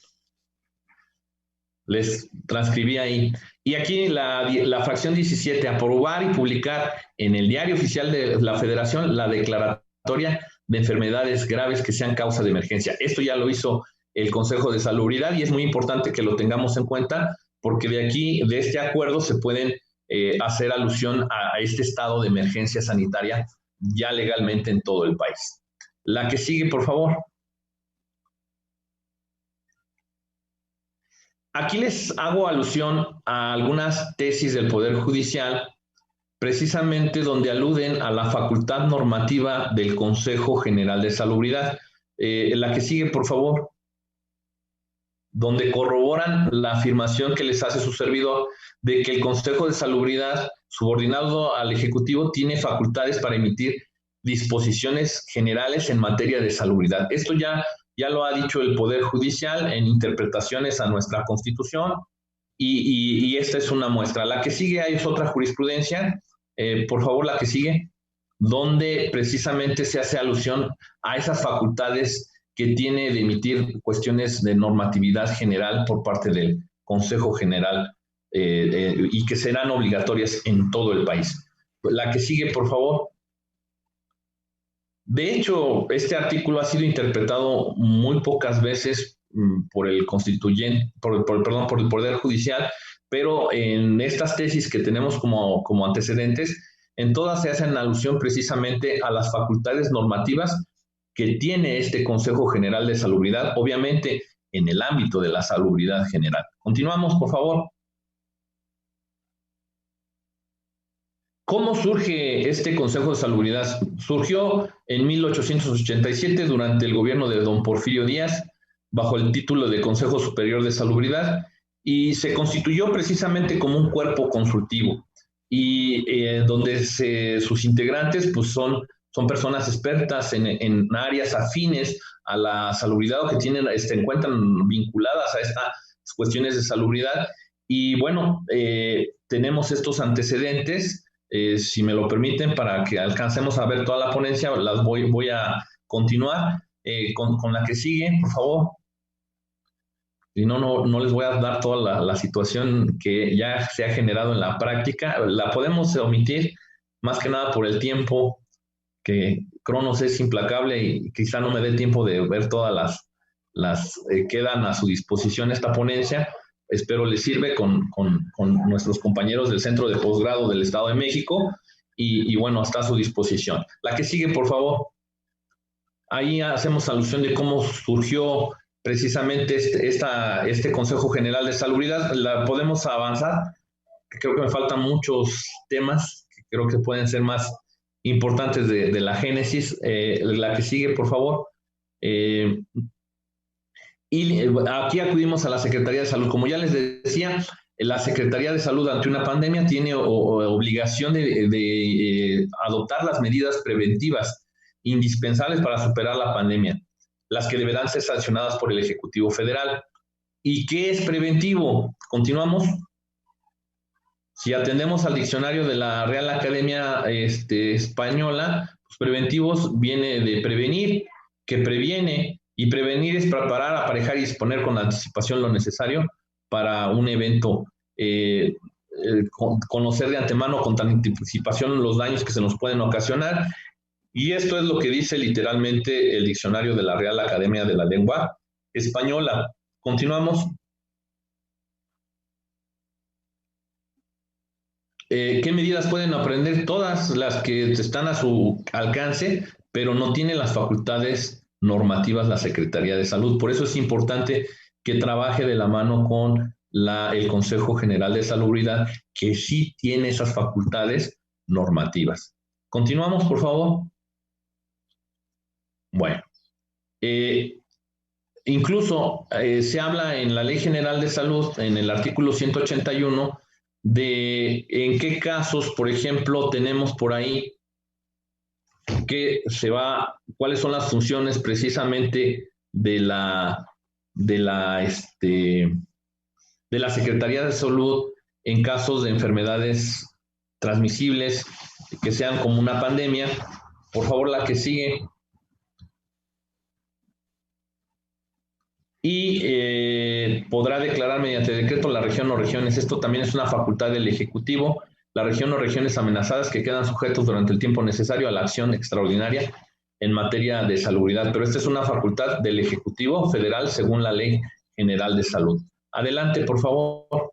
Les transcribí ahí. Y aquí la fracción 17, aprobar y publicar en el Diario Oficial de la Federación la declaratoria de enfermedades graves que sean causa de emergencia. Esto ya lo hizo el Consejo de Salubridad y es muy importante que lo tengamos en cuenta porque de aquí, de este acuerdo, se pueden hacer alusión a este estado de emergencia sanitaria ya legalmente en todo el país. La que sigue, por favor. Aquí les hago alusión a algunas tesis del Poder Judicial, precisamente donde aluden a la facultad normativa del Consejo General de Salubridad. La que sigue, por favor. Donde corroboran la afirmación que les hace su servidor de que el Consejo de Salubridad, subordinado al Ejecutivo, tiene facultades para emitir disposiciones generales en materia de salubridad. Esto ya lo ha dicho el Poder Judicial en interpretaciones a nuestra Constitución y esta es una muestra. La que sigue es otra jurisprudencia, por favor, la que sigue, donde precisamente se hace alusión a esas facultades que tiene de emitir cuestiones de normatividad general por parte del Consejo General y que serán obligatorias en todo el país. La que sigue, por favor. De hecho, este artículo ha sido interpretado muy pocas veces por el constituyente, por el Poder Judicial, pero en estas tesis que tenemos como antecedentes, en todas se hacen alusión precisamente a las facultades normativas que tiene este Consejo General de Salubridad, obviamente en el ámbito de la salubridad general. Continuamos, por favor. ¿Cómo surge este Consejo de Salubridad? Surgió en 1887 durante el gobierno de don Porfirio Díaz, bajo el título de Consejo Superior de Salubridad, y se constituyó precisamente como un cuerpo consultivo, y donde sus integrantes pues, son personas expertas en áreas afines a la salubridad o que se encuentran vinculadas a estas cuestiones de salubridad. Y bueno, tenemos estos antecedentes, si me lo permiten, para que alcancemos a ver toda la ponencia, las voy a continuar con la que sigue, por favor. Si no les voy a dar toda la situación que ya se ha generado en la práctica. La podemos omitir, más que nada por el tiempo, que Cronos es implacable y quizá no me dé tiempo de ver todas las quedan a su disposición esta ponencia. Espero les sirve con nuestros compañeros del Centro de Posgrado del Estado de México y bueno, está a su disposición. La que sigue, por favor. Ahí hacemos alusión de cómo surgió precisamente este Consejo General de Salubridad. La podemos avanzar. Creo que me faltan muchos temas que creo que pueden ser más importantes de la génesis. La que sigue, por favor. Y aquí acudimos a la Secretaría de Salud. Como ya les decía, la Secretaría de Salud ante una pandemia tiene obligación de adoptar las medidas preventivas indispensables para superar la pandemia, las que deberán ser sancionadas por el Ejecutivo Federal. ¿Y qué es preventivo? Continuamos. Si atendemos al diccionario de la Real Academia Española, pues preventivos viene de prevenir, que previene, y prevenir es preparar, aparejar y disponer con anticipación lo necesario para un evento, conocer de antemano con anticipación los daños que se nos pueden ocasionar, Y esto es lo que dice literalmente el diccionario de la Real Academia de la Lengua Española. Continuamos. ¿Qué medidas pueden aprender? Todas las que están a su alcance, pero no tienen las facultades normativas la Secretaría de Salud. Por eso es importante que trabaje de la mano con el Consejo General de Salubridad, que sí tiene esas facultades normativas. Continuamos, por favor. Bueno, incluso se habla en la Ley General de Salud, en el artículo 181, de en qué casos, por ejemplo, tenemos por ahí cuáles son las funciones precisamente de la Secretaría de Salud en casos de enfermedades transmisibles que sean como una pandemia. Por favor, la que sigue. Y podrá declarar mediante decreto la región o regiones. Esto también es una facultad del Ejecutivo. La región o regiones amenazadas que quedan sujetos durante el tiempo necesario a la acción extraordinaria en materia de salubridad. Pero esta es una facultad del Ejecutivo Federal según la Ley General de Salud. Adelante, por favor.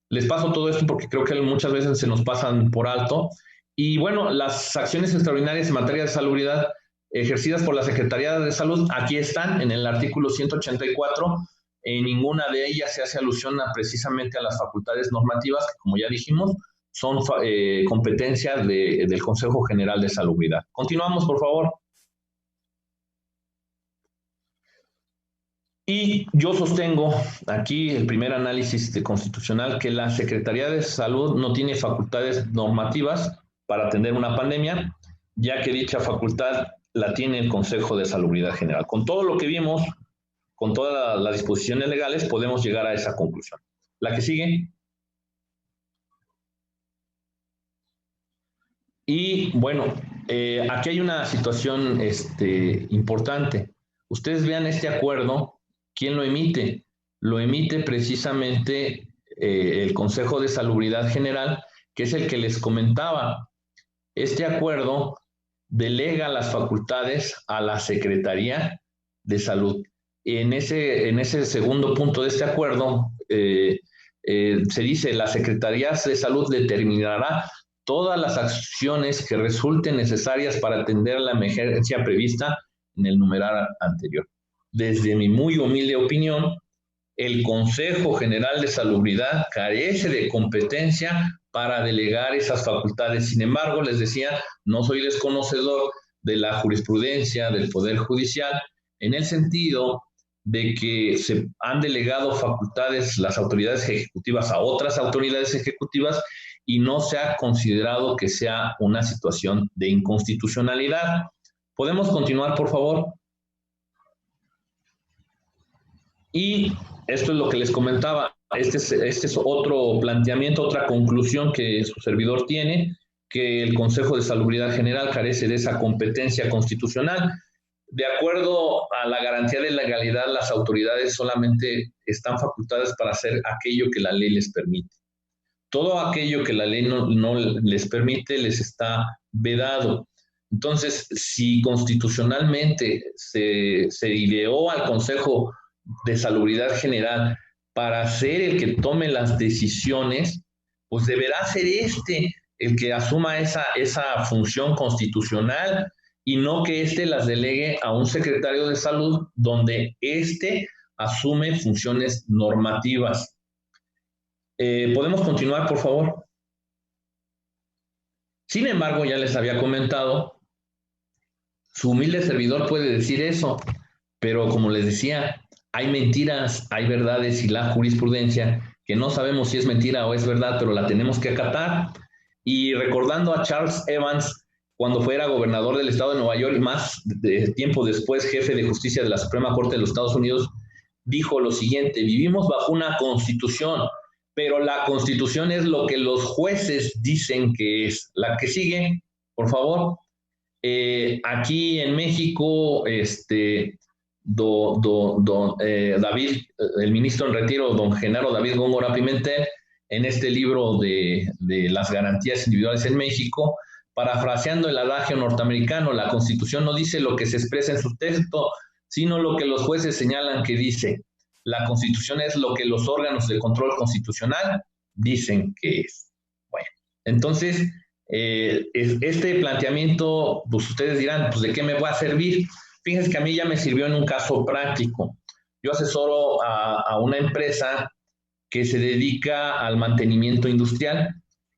Les paso todo esto porque creo que muchas veces se nos pasan por alto. Y bueno, las acciones extraordinarias en materia de salubridad ejercidas por la Secretaría de Salud, aquí están en el artículo 184. En ninguna de ellas se hace alusión precisamente a las facultades normativas, que como ya dijimos, son competencia del Consejo General de Salubridad. Continuamos, por favor. Y yo sostengo aquí el primer análisis constitucional que la Secretaría de Salud no tiene facultades normativas para atender una pandemia, ya que dicha facultad la tiene el Consejo de Salubridad General. Con todo lo que vimos, con todas las disposiciones legales, podemos llegar a esa conclusión. La que sigue. Y bueno, aquí hay una situación importante. Ustedes vean este acuerdo. ¿Quién lo emite? Lo emite precisamente el Consejo de Salubridad General, que es el que les comentaba. Este acuerdo delega las facultades a la Secretaría de Salud. En ese segundo punto de este acuerdo se dice: la Secretaría de Salud determinará todas las acciones que resulten necesarias para atender la emergencia prevista en el numeral anterior. Desde mi muy humilde opinión, el Consejo General de Salubridad carece de competencia para delegar esas facultades. Sin embargo, les decía, no soy desconocedor de la jurisprudencia del Poder Judicial, en el sentido de que se han delegado facultades las autoridades ejecutivas a otras autoridades ejecutivas y no se ha considerado que sea una situación de inconstitucionalidad. ¿Podemos continuar, por favor? Y esto es lo que les comentaba. Este es otro planteamiento, otra conclusión que su servidor tiene, que el Consejo de Salubridad General carece de esa competencia constitucional. De acuerdo a la garantía de legalidad, las autoridades solamente están facultadas para hacer aquello que la ley les permite. Todo aquello que la ley no les permite les está vedado. Entonces, si constitucionalmente se ideó al Consejo de Salubridad General para ser el que tome las decisiones, pues deberá ser el que asuma esa función constitucional y no que las delegue a un secretario de salud donde asume funciones normativas. ¿Podemos continuar, por favor? Sin embargo, ya les había comentado, su humilde servidor puede decir eso, pero como les decía, hay mentiras, hay verdades y la jurisprudencia que no sabemos si es mentira o es verdad, pero la tenemos que acatar. Y recordando a Charles Evans, cuando fuera gobernador del estado de Nueva York y más tiempo después jefe de justicia de la Suprema Corte de los Estados Unidos, dijo lo siguiente: vivimos bajo una constitución, pero la constitución es lo que los jueces dicen que es. La que sigue, por favor. Aquí en México, David, el ministro en retiro, don Genaro David Góngora Pimentel, en este libro de las garantías individuales en México, parafraseando el adagio norteamericano, la Constitución no dice lo que se expresa en su texto, sino lo que los jueces señalan que dice. La Constitución es lo que los órganos de control constitucional dicen que es. Bueno, entonces, este planteamiento, pues ustedes dirán, pues ¿de qué me va a servir? Fíjense que a mí ya me sirvió en un caso práctico. Yo asesoro a una empresa que se dedica al mantenimiento industrial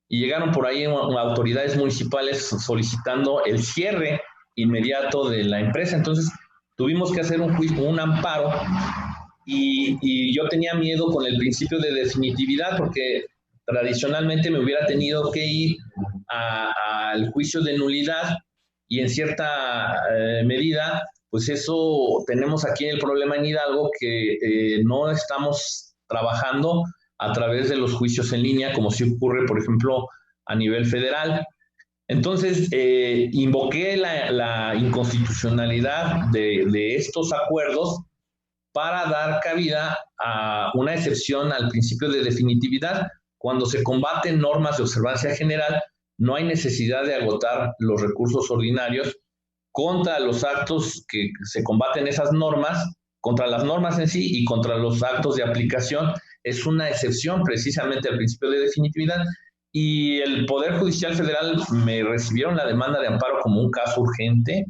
y llegaron por ahí autoridades municipales solicitando el cierre inmediato de la empresa. Entonces tuvimos que hacer un amparo y yo tenía miedo con el principio de definitividad porque tradicionalmente me hubiera tenido que ir al juicio de nulidad y en cierta medida, pues eso tenemos aquí el problema en Hidalgo que no estamos trabajando a través de los juicios en línea, como sí ocurre, por ejemplo, a nivel federal. Entonces, invoqué la inconstitucionalidad de estos acuerdos para dar cabida a una excepción al principio de definitividad. Cuando se combaten normas de observancia general, no hay necesidad de agotar los recursos ordinarios contra los actos que se combaten esas normas, contra las normas en sí y contra los actos de aplicación. Es una excepción precisamente al principio de definitividad y el Poder Judicial Federal me recibieron la demanda de amparo como un caso urgente,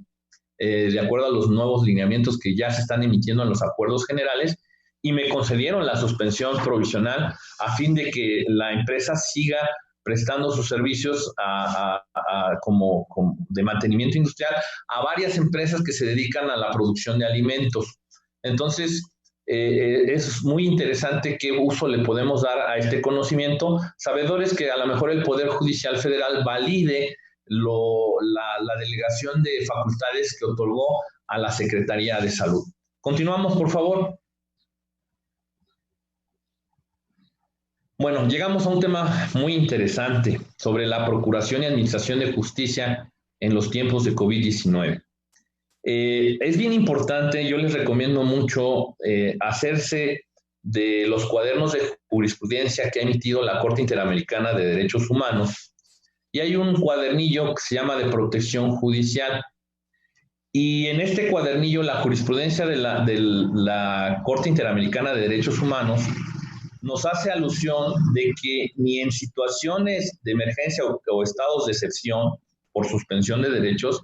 de acuerdo a los nuevos lineamientos que ya se están emitiendo en los acuerdos generales y me concedieron la suspensión provisional a fin de que la empresa siga prestando sus servicios como de mantenimiento industrial a varias empresas que se dedican a la producción de alimentos. Entonces, es muy interesante qué uso le podemos dar a este conocimiento, sabedores que a lo mejor el Poder Judicial Federal valide la delegación de facultades que otorgó a la Secretaría de Salud. Continuamos, por favor. Bueno, llegamos a un tema muy interesante sobre la procuración y administración de justicia en los tiempos de COVID-19. Es bien importante, yo les recomiendo mucho hacerse de los cuadernos de jurisprudencia que ha emitido la Corte Interamericana de Derechos Humanos. Y hay un cuadernillo que se llama de protección judicial. Y en este cuadernillo, la jurisprudencia de la Corte Interamericana de Derechos Humanos nos hace alusión de que ni en situaciones de emergencia o estados de excepción por suspensión de derechos,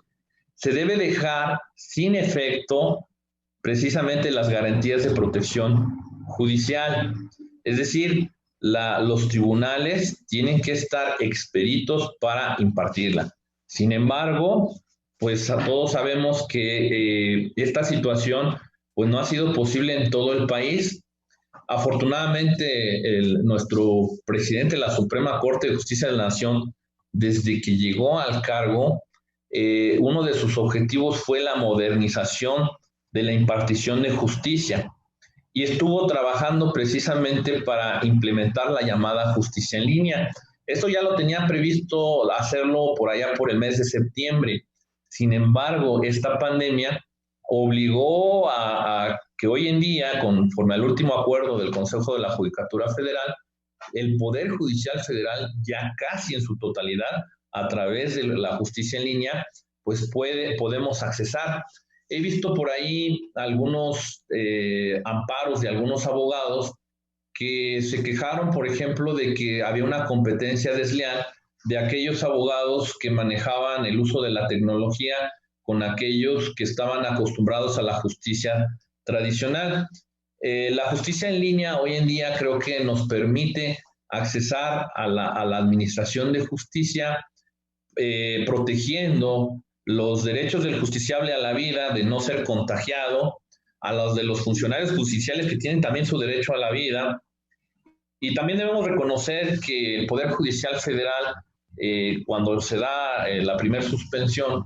se debe dejar sin efecto precisamente las garantías de protección judicial. Es decir, los tribunales tienen que estar expeditos para impartirla. Sin embargo, pues todos sabemos que esta situación pues no ha sido posible en todo el país. Afortunadamente, nuestro presidente de la Suprema Corte de Justicia de la Nación, desde que llegó al cargo, uno de sus objetivos fue la modernización de la impartición de justicia y estuvo trabajando precisamente para implementar la llamada justicia en línea. Esto ya lo tenía previsto hacerlo por allá por el mes de septiembre. Sin embargo, esta pandemia obligó a que hoy en día, conforme al último acuerdo del Consejo de la Judicatura Federal, el Poder Judicial Federal ya casi en su totalidad, a través de la justicia en línea, pues podemos accesar. He visto por ahí algunos amparos de algunos abogados que se quejaron, por ejemplo, de que había una competencia desleal de aquellos abogados que manejaban el uso de la tecnología con aquellos que estaban acostumbrados a la justicia tradicional. La justicia en línea hoy en día creo que nos permite accesar a la administración de justicia, protegiendo los derechos del justiciable a la vida, de no ser contagiado, a los de los funcionarios judiciales que tienen también su derecho a la vida. Y también debemos reconocer que el Poder Judicial Federal, cuando se da la primera suspensión,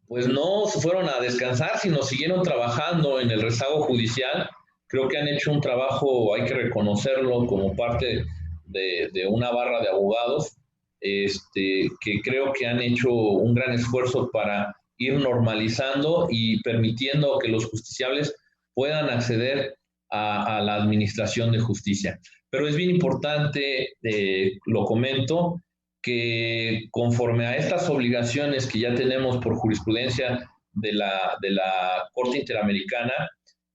pues no se fueron a descansar, sino siguieron trabajando en el rezago judicial. Creo que han hecho un trabajo, hay que reconocerlo, como parte de una barra de abogados, que creo que han hecho un gran esfuerzo para ir normalizando y permitiendo que los justiciables puedan acceder a la administración de justicia. Pero es bien importante, lo comento, que conforme a estas obligaciones que ya tenemos por jurisprudencia de la Corte Interamericana,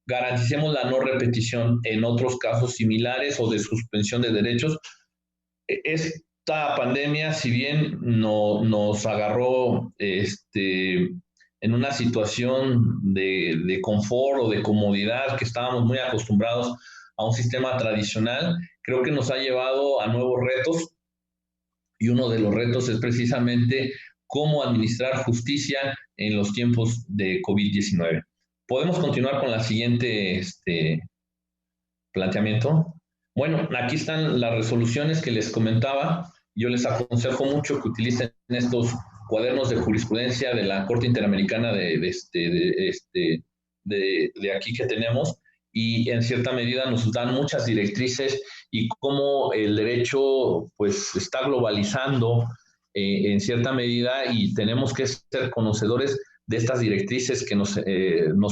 garanticemos la no repetición en otros casos similares o de suspensión de derechos. Esta pandemia, si bien nos agarró en una situación de confort o de comodidad, que estábamos muy acostumbrados a un sistema tradicional, creo que nos ha llevado a nuevos retos, y uno de los retos es precisamente cómo administrar justicia en los tiempos de COVID-19. ¿Podemos continuar con la siguiente planteamiento? Bueno, aquí están las resoluciones que les comentaba. Yo les aconsejo mucho que utilicen estos cuadernos de jurisprudencia de la Corte Interamericana de aquí que tenemos, y en cierta medida nos dan muchas directrices y cómo el derecho pues está globalizando en cierta medida, y tenemos que ser conocedores de estas directrices que nos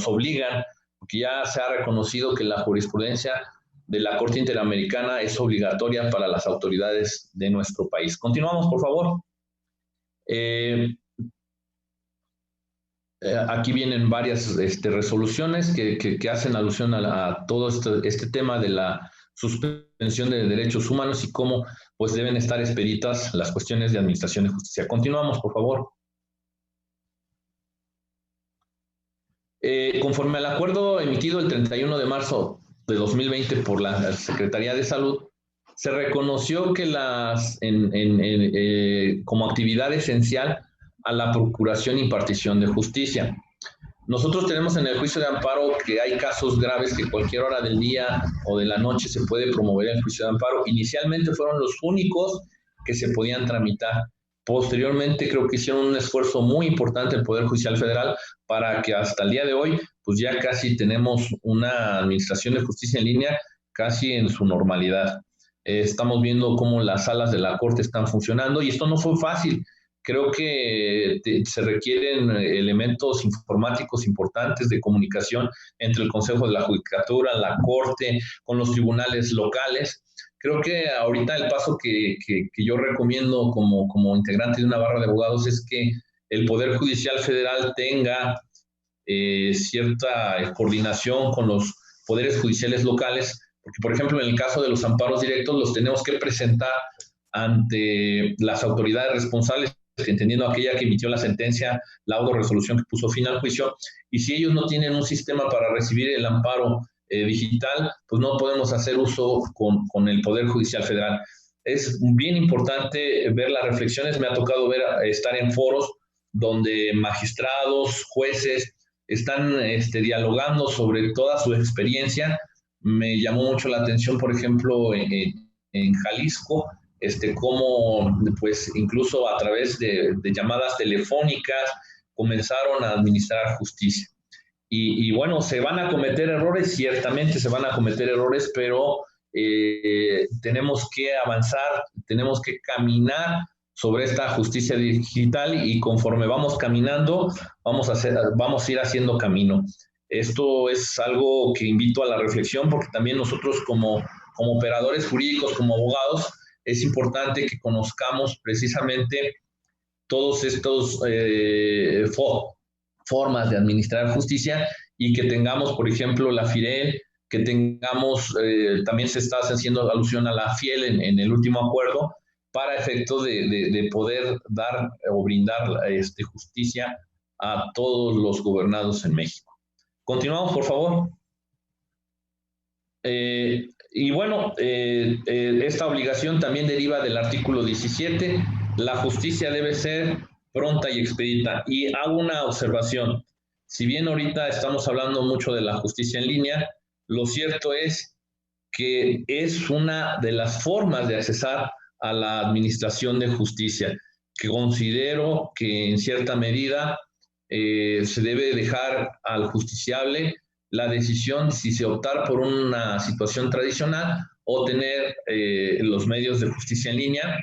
obligan, porque ya se ha reconocido que la jurisprudencia de la Corte Interamericana es obligatoria para las autoridades de nuestro país. Continuamos, por favor. Aquí vienen varias resoluciones que hacen alusión a todo este tema de la suspensión de derechos humanos y cómo pues deben estar expeditas las cuestiones de administración de justicia. Continuamos, por favor. Conforme al acuerdo emitido el 31 de marzo de 2020 por la Secretaría de Salud, se reconoció que como actividad esencial a la procuración e impartición de justicia. Nosotros tenemos en el juicio de amparo que hay casos graves que cualquier hora del día o de la noche se puede promover el juicio de amparo. Inicialmente fueron los únicos que se podían tramitar. Posteriormente creo que hicieron un esfuerzo muy importante el Poder Judicial Federal para que hasta el día de hoy pues ya casi tenemos una administración de justicia en línea casi en su normalidad. Estamos viendo cómo las salas de la Corte están funcionando, y esto no fue fácil. Creo que se requieren elementos informáticos importantes de comunicación entre el Consejo de la Judicatura, la Corte, con los tribunales locales. Creo que ahorita el paso que yo recomiendo como integrante de una barra de abogados es que el Poder Judicial Federal tenga cierta coordinación con los poderes judiciales locales, porque, por ejemplo, en el caso de los amparos directos los tenemos que presentar ante las autoridades responsables, entendiendo aquella que emitió la sentencia, laudo, resolución que puso fin al juicio, y si ellos no tienen un sistema para recibir el amparo digital, pues no podemos hacer uso con el Poder Judicial Federal. Es bien importante ver las reflexiones. Me ha tocado estar en foros donde magistrados, jueces están dialogando sobre toda su experiencia. Me llamó mucho la atención, por ejemplo, en Jalisco, cómo pues incluso a través de llamadas telefónicas comenzaron a administrar justicia. Y bueno, se van a cometer errores, ciertamente se van a cometer errores, pero tenemos que avanzar, tenemos que caminar sobre esta justicia digital, y conforme vamos caminando, vamos a ir haciendo camino. Esto es algo que invito a la reflexión, porque también nosotros como operadores jurídicos, como abogados, es importante que conozcamos precisamente todos estos formas de administrar justicia, y que tengamos, por ejemplo, la FIREL, que tengamos, también se está haciendo alusión a la FIEL en el último acuerdo, para efecto de poder dar o brindar justicia a todos los gobernados en México. Continuamos, por favor. Y bueno, esta obligación también deriva del artículo 17. La justicia debe ser pronta y expedita. Y hago una observación. Si bien ahorita estamos hablando mucho de la justicia en línea, lo cierto es que es una de las formas de accesar a la administración de justicia, que considero que en cierta medida se debe dejar al justiciable la decisión si se optar por una situación tradicional o tener los medios de justicia en línea.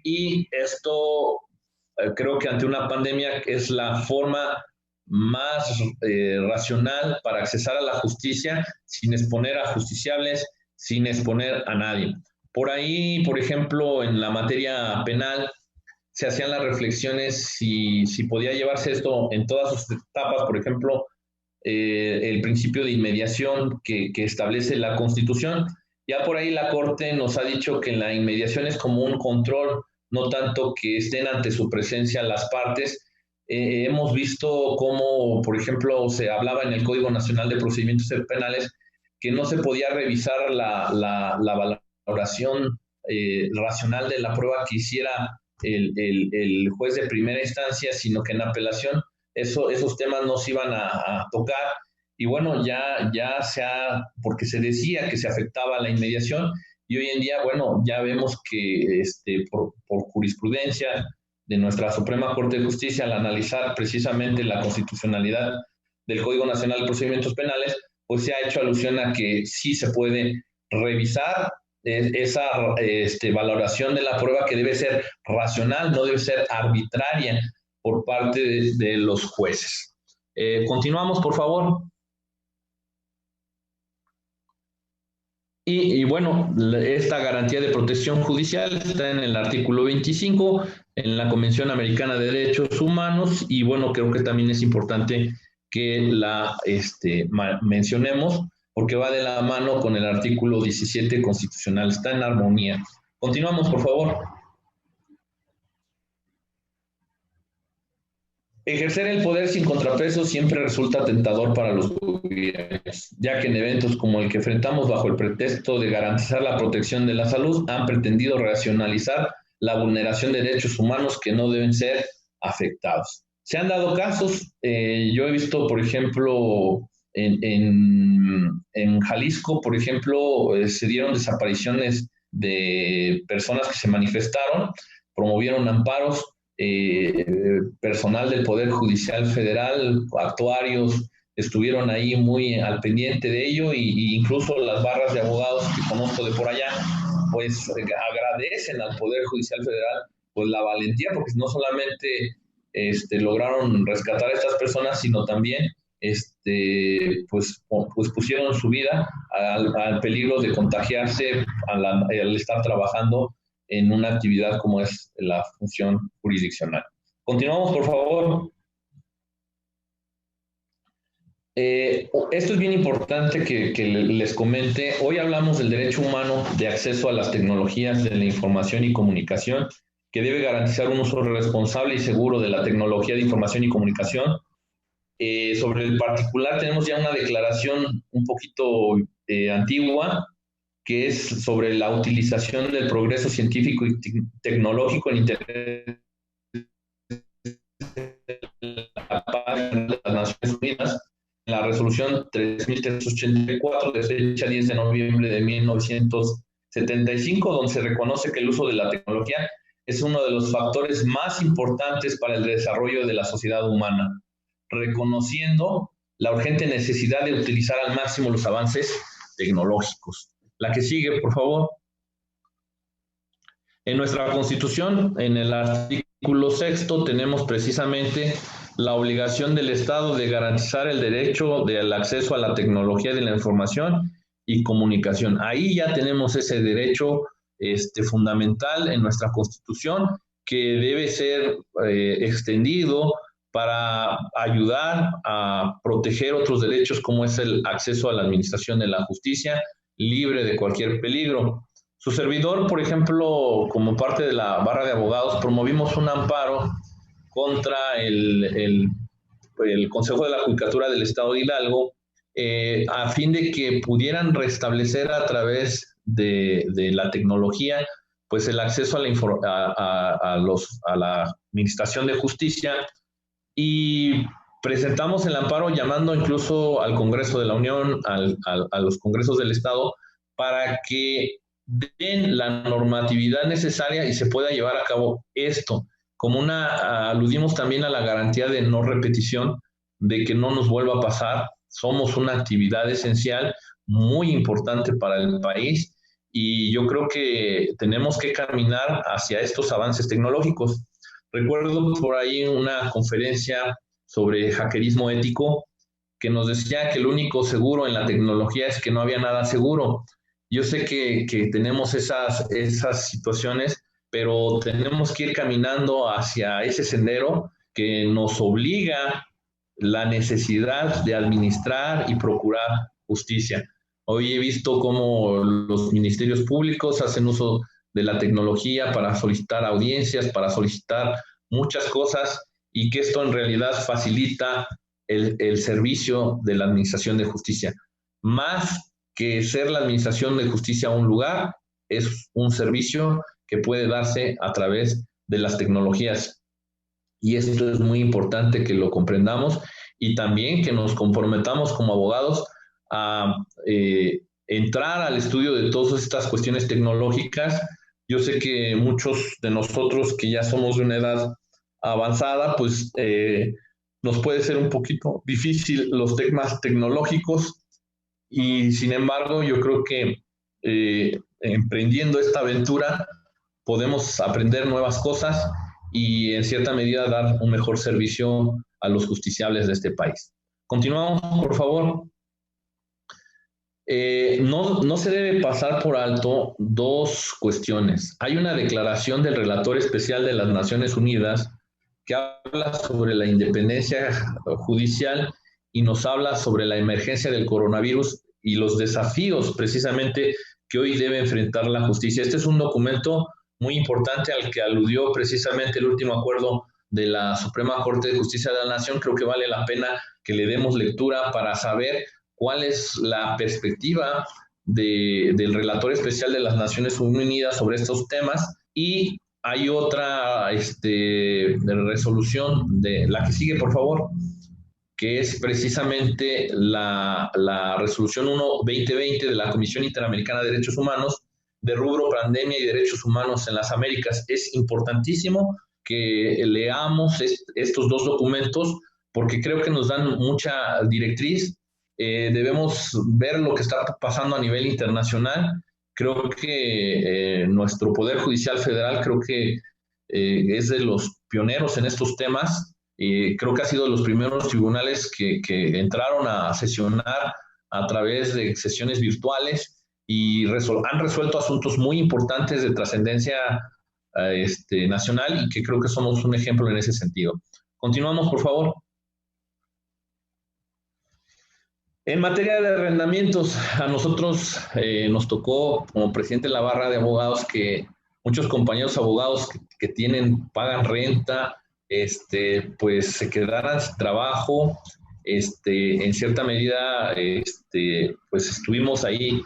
Y esto creo que ante una pandemia es la forma más racional para accesar a la justicia sin exponer a justiciables, sin exponer a nadie. Por ahí, por ejemplo, en la materia penal, se hacían las reflexiones si podía llevarse esto en todas sus etapas, por ejemplo, el principio de inmediación que establece la Constitución. Ya por ahí la Corte nos ha dicho que la inmediación es como un control, no tanto que estén ante su presencia las partes. Hemos visto cómo, por ejemplo, se hablaba en el Código Nacional de Procedimientos Penales que no se podía revisar la valoración racional de la prueba que hiciera el juez de primera instancia, sino que en apelación esos temas no se iban a tocar. Y bueno, ya porque se decía que se afectaba la inmediación, y hoy en día, bueno, ya vemos que por jurisprudencia de nuestra Suprema Corte de Justicia, al analizar precisamente la constitucionalidad del Código Nacional de Procedimientos Penales, pues se ha hecho alusión a que sí se puede revisar esa valoración de la prueba, que debe ser racional, no debe ser arbitraria por parte de los jueces. Continuamos, por favor. Y bueno, esta garantía de protección judicial está en el artículo 25, en la Convención Americana de Derechos Humanos, y bueno, creo que también es importante que la mencionemos, porque va de la mano con el artículo 17 constitucional, está en armonía. Continuamos, por favor. Ejercer el poder sin contrapeso siempre resulta tentador para los gobiernos, ya que en eventos como el que enfrentamos bajo el pretexto de garantizar la protección de la salud, han pretendido racionalizar la vulneración de derechos humanos que no deben ser afectados. Se han dado casos, yo he visto, por ejemplo, en Jalisco, por ejemplo, se dieron desapariciones de personas que se manifestaron, promovieron amparos, personal del Poder Judicial Federal, actuarios, estuvieron ahí muy al pendiente de ello, y incluso las barras de abogados que conozco de por allá, pues agradecen al Poder Judicial Federal pues la valentía, porque no solamente lograron rescatar a estas personas, sino también pues pusieron su vida al peligro de contagiarse al estar trabajando en una actividad como es la función jurisdiccional. Continuamos, por favor. Esto es bien importante que les comente. Hoy hablamos del derecho humano de acceso a las tecnologías de la información y comunicación, que debe garantizar un uso responsable y seguro de la tecnología de información y comunicación. Sobre el particular tenemos ya una declaración un poquito antigua, que es sobre la utilización del progreso científico y tecnológico en interés de la paz de las Naciones Unidas, en la resolución 3384 de fecha 10 de noviembre de 1975, donde se reconoce que el uso de la tecnología es uno de los factores más importantes para el desarrollo de la sociedad humana, reconociendo la urgente necesidad de utilizar al máximo los avances tecnológicos. La que sigue, por favor. En nuestra Constitución, en el artículo 6, tenemos precisamente la obligación del Estado de garantizar el derecho del acceso a la tecnología de la información y comunicación. Ahí ya tenemos ese derecho fundamental en nuestra Constitución, que debe ser extendido para ayudar a proteger otros derechos, como es el acceso a la administración de la justicia, libre de cualquier peligro. Su servidor, por ejemplo, como parte de la barra de abogados, promovimos un amparo contra el Consejo de la Judicatura del Estado de Hidalgo, a fin de que pudieran restablecer a través de la tecnología pues el acceso a la administración de justicia, y presentamos el amparo llamando incluso al Congreso de la Unión, a los Congresos del Estado, para que den la normatividad necesaria y se pueda llevar a cabo esto. Aludimos también a la garantía de no repetición, de que no nos vuelva a pasar. Somos una actividad esencial, muy importante para el país, y yo creo que tenemos que caminar hacia estos avances tecnológicos. Recuerdo por ahí una conferencia sobre hackerismo ético que nos decía que lo único seguro en la tecnología es que no había nada seguro. Yo sé que tenemos esas situaciones, pero tenemos que ir caminando hacia ese sendero que nos obliga la necesidad de administrar y procurar justicia. Hoy he visto cómo los ministerios públicos hacen uso de la tecnología para solicitar audiencias, para solicitar muchas cosas, y que esto en realidad facilita el servicio de la administración de justicia. Más que ser la administración de justicia un lugar, es un servicio que puede darse a través de las tecnologías. Y esto es muy importante que lo comprendamos y también que nos comprometamos como abogados a entrar al estudio de todas estas cuestiones tecnológicas. Yo sé que muchos de nosotros que ya somos de una edad avanzada, pues nos puede ser un poquito difícil los temas tecnológicos, y sin embargo yo creo que emprendiendo esta aventura podemos aprender nuevas cosas y en cierta medida dar un mejor servicio a los justiciables de este país. Continuamos, por favor. No se debe pasar por alto dos cuestiones. Hay una declaración del relator especial de las Naciones Unidas que habla sobre la independencia judicial y nos habla sobre la emergencia del coronavirus y los desafíos precisamente que hoy debe enfrentar la justicia. Este es un documento muy importante al que aludió precisamente el último acuerdo de la Suprema Corte de Justicia de la Nación. Creo que vale la pena que le demos lectura para saber cuál es la perspectiva del relator especial de las Naciones Unidas sobre estos temas. Y hay otra resolución, de la que sigue, por favor, que es precisamente la resolución 1-2020 de la Comisión Interamericana de Derechos Humanos, de rubro pandemia y derechos humanos en las Américas. Es importantísimo que leamos estos dos documentos porque creo que nos dan mucha directriz. Debemos ver lo que está pasando a nivel internacional. Creo que nuestro Poder Judicial Federal es de los pioneros en estos temas. Creo que ha sido de los primeros tribunales que entraron a sesionar a través de sesiones virtuales y han resuelto asuntos muy importantes de trascendencia nacional, y que creo que somos un ejemplo en ese sentido. Continuamos, por favor. En materia de arrendamientos, a nosotros nos tocó, como presidente de la barra de abogados, que muchos compañeros abogados que pagan renta, pues se quedaran sin trabajo. En cierta medida, pues estuvimos ahí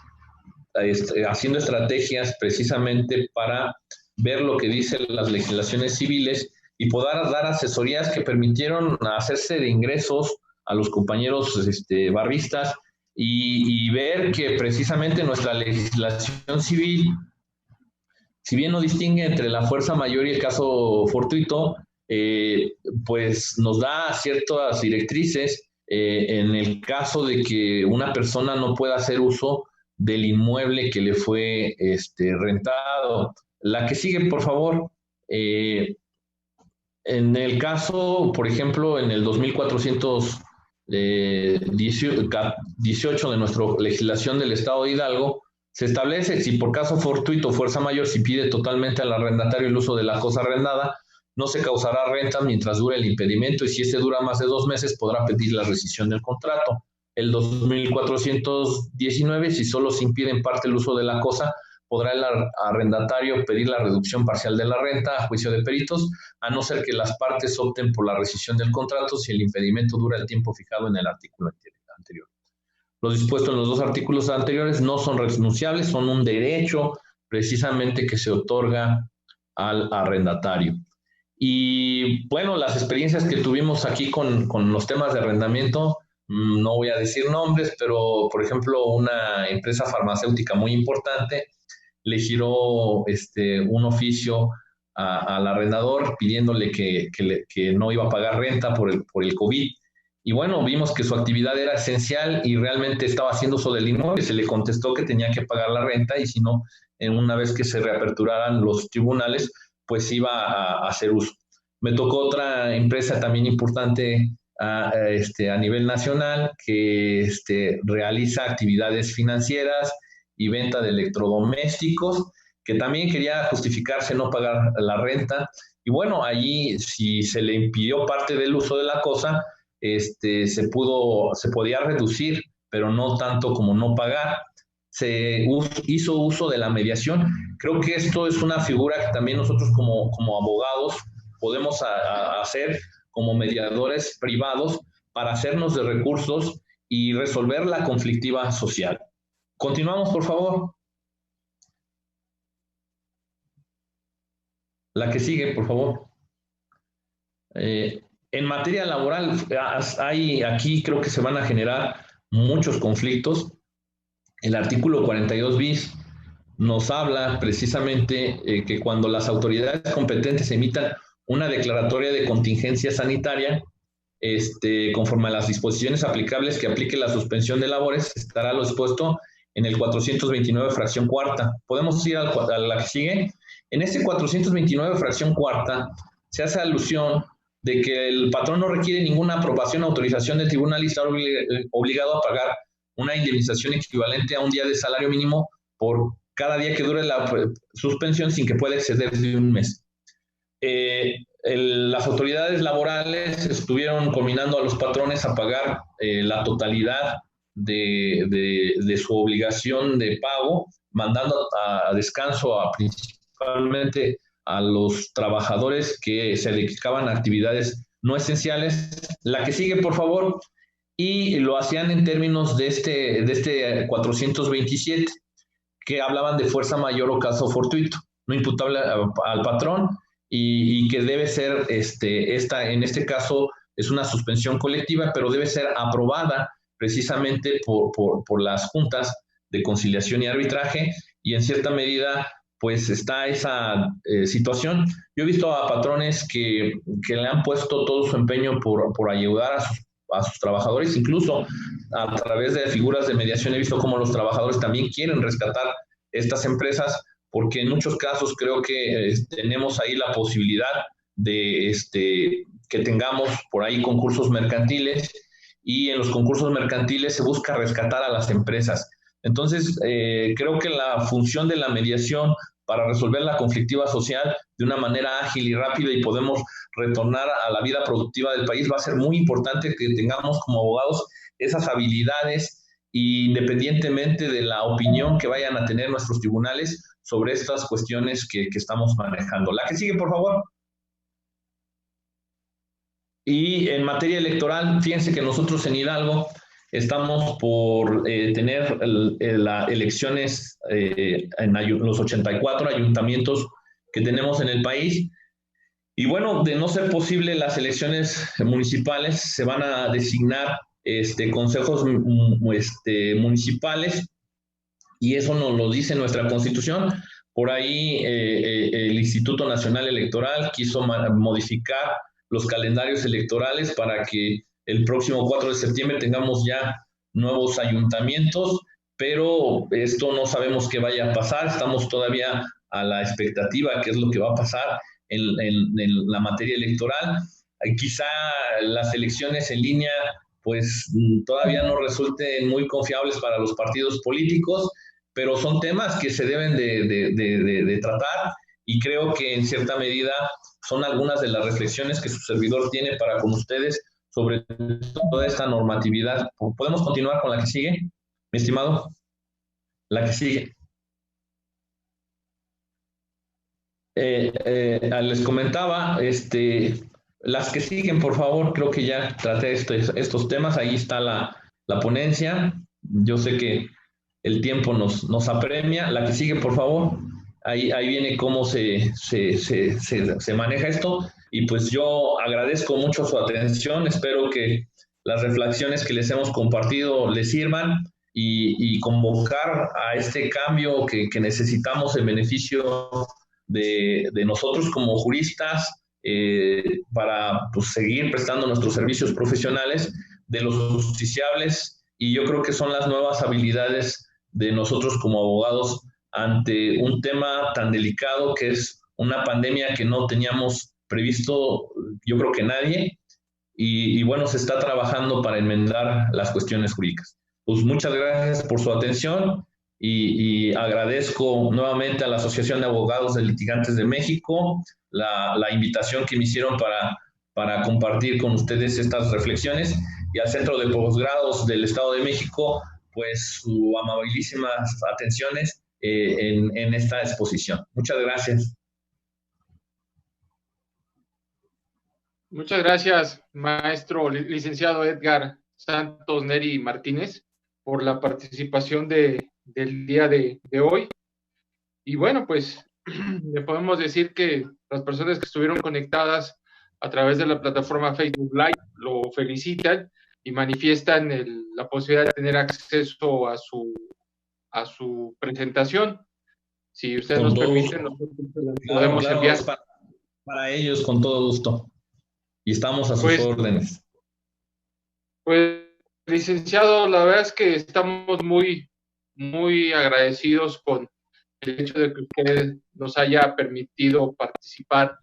haciendo estrategias precisamente para ver lo que dicen las legislaciones civiles y poder dar asesorías que permitieron hacerse de ingresos a los compañeros barristas y ver que precisamente nuestra legislación civil, si bien no distingue entre la fuerza mayor y el caso fortuito, pues nos da ciertas directrices en el caso de que una persona no pueda hacer uso del inmueble que le fue rentado. La que sigue, por favor. En el caso, por ejemplo, en el 2418 de nuestra legislación del Estado de Hidalgo, se establece si por caso fortuito o fuerza mayor se impide totalmente al arrendatario el uso de la cosa arrendada, no se causará renta mientras dure el impedimento, y si este dura más de 2 meses podrá pedir la rescisión del contrato. El 2419, si solo se impide en parte el uso de la cosa, podrá el arrendatario pedir la reducción parcial de la renta a juicio de peritos, a no ser que las partes opten por la rescisión del contrato si el impedimento dura el tiempo fijado en el artículo anterior. Lo dispuesto en los dos artículos anteriores no son renunciables, son un derecho precisamente que se otorga al arrendatario. Y bueno, las experiencias que tuvimos aquí con los temas de arrendamiento, no voy a decir nombres, pero por ejemplo una empresa farmacéutica muy importante le giró un oficio al arrendador pidiéndole que no iba a pagar renta por el COVID. Y bueno, vimos que su actividad era esencial y realmente estaba haciendo uso del inmueble. Se le contestó que tenía que pagar la renta y si no, una vez que se reaperturaran los tribunales, pues iba a hacer uso. Me tocó otra empresa también importante a nivel nacional que realiza actividades financieras y venta de electrodomésticos, que también quería justificarse no pagar la renta. Y bueno, allí si se le impidió parte del uso de la cosa, se podía reducir, pero no tanto como no pagar. Se hizo uso de la mediación. Creo que esto es una figura que también nosotros como abogados podemos hacer como mediadores privados para hacernos de recursos y resolver la conflictiva social. Continuamos, por favor. La que sigue, por favor. En materia laboral, aquí creo que se van a generar muchos conflictos. El artículo 42 bis nos habla precisamente que cuando las autoridades competentes emitan una declaratoria de contingencia sanitaria, conforme a las disposiciones aplicables que aplique la suspensión de labores, estará lo expuesto en el 429 fracción cuarta. ¿Podemos ir a la que sigue? En este 429 fracción cuarta se hace alusión de que el patrón no requiere ninguna aprobación o autorización del tribunal y está obligado a pagar una indemnización equivalente a un día de salario mínimo por cada día que dure la suspensión sin que pueda exceder de un mes. Las autoridades laborales estuvieron combinando a los patrones a pagar la totalidad de su obligación de pago, mandando a descanso principalmente a los trabajadores que se dedicaban a actividades no esenciales. La que sigue, por favor. Y lo hacían en términos de este 427, que hablaban de fuerza mayor o caso fortuito, no imputable al patrón, y que debe ser, en este caso, es una suspensión colectiva, pero debe ser aprobada precisamente por las juntas de conciliación y arbitraje, y en cierta medida, pues está esa situación. Yo he visto a patrones que le han puesto todo su empeño por ayudar a sus trabajadores, incluso a través de figuras de mediación he visto cómo los trabajadores también quieren rescatar estas empresas, porque en muchos casos creo que tenemos ahí la posibilidad de que tengamos por ahí concursos mercantiles, y en los concursos mercantiles se busca rescatar a las empresas. Entonces, creo que la función de la mediación para resolver la conflictiva social de una manera ágil y rápida y podemos retornar a la vida productiva del país, va a ser muy importante que tengamos como abogados esas habilidades, independientemente de la opinión que vayan a tener nuestros tribunales sobre estas cuestiones que estamos manejando. La que sigue, por favor. Y en materia electoral, fíjense que nosotros en Hidalgo estamos por tener las elecciones en los 84 ayuntamientos que tenemos en el país. Y bueno, de no ser posible las elecciones municipales, se van a designar consejos municipales, y eso nos lo dice nuestra Constitución. Por ahí el Instituto Nacional Electoral quiso modificar los calendarios electorales para que el próximo 4 de septiembre tengamos ya nuevos ayuntamientos, pero esto no sabemos qué vaya a pasar, estamos todavía a la expectativa qué es lo que va a pasar en la materia electoral. Quizá las elecciones en línea pues todavía no resulten muy confiables para los partidos políticos, pero son temas que se deben de tratar, y creo que en cierta medida son algunas de las reflexiones que su servidor tiene para con ustedes sobre toda esta normatividad. ¿Podemos continuar con la que sigue, mi estimado? La que sigue. Les comentaba, las que siguen, por favor, creo que ya traté estos temas. Ahí está la ponencia. Yo sé que el tiempo nos apremia. La que sigue, por favor. Ahí viene cómo se maneja esto, y pues yo agradezco mucho su atención. Espero que las reflexiones que les hemos compartido les sirvan, y convocar a este cambio que necesitamos en beneficio de nosotros como juristas, para pues, seguir prestando nuestros servicios profesionales, de los justiciables, y yo creo que son las nuevas habilidades de nosotros como abogados ante un tema tan delicado que es una pandemia que no teníamos previsto, yo creo que nadie, y bueno, se está trabajando para enmendar las cuestiones jurídicas. Pues muchas gracias por su atención, y agradezco nuevamente a la Asociación de Abogados de Litigantes de México la invitación que me hicieron para compartir con ustedes estas reflexiones, y al Centro de Posgrados del Estado de México, pues sus amabilísimas atenciones en esta exposición. Muchas gracias. Muchas gracias, maestro licenciado Edgar Santos Neri Martínez, por la participación del día de hoy. Y bueno, pues le podemos decir que las personas que estuvieron conectadas a través de la plataforma Facebook Live lo felicitan y manifiestan la posibilidad de tener acceso a su presentación. Si ustedes nos permiten, nosotros podemos enviar. Para ellos, con todo gusto. Y estamos a sus órdenes. Pues, licenciado, la verdad es que estamos muy, muy agradecidos con el hecho de que usted nos haya permitido participar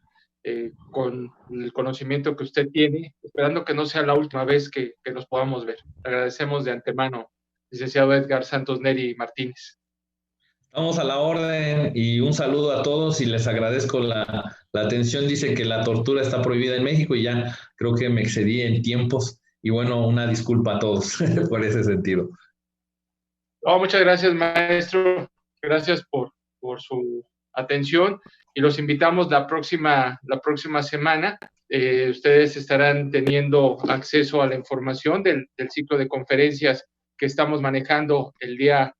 con el conocimiento que usted tiene, esperando que no sea la última vez que nos podamos ver. Le agradecemos de antemano, licenciado Edgar Santos Neri Martínez. Vamos a la orden y un saludo a todos y les agradezco la atención. Dice que la tortura está prohibida en México y ya creo que me excedí en tiempos y bueno, una disculpa a todos por ese sentido. Oh, muchas gracias, maestro. Gracias por su atención y los invitamos la próxima semana. Ustedes estarán teniendo acceso a la información del ciclo de conferencias que estamos manejando en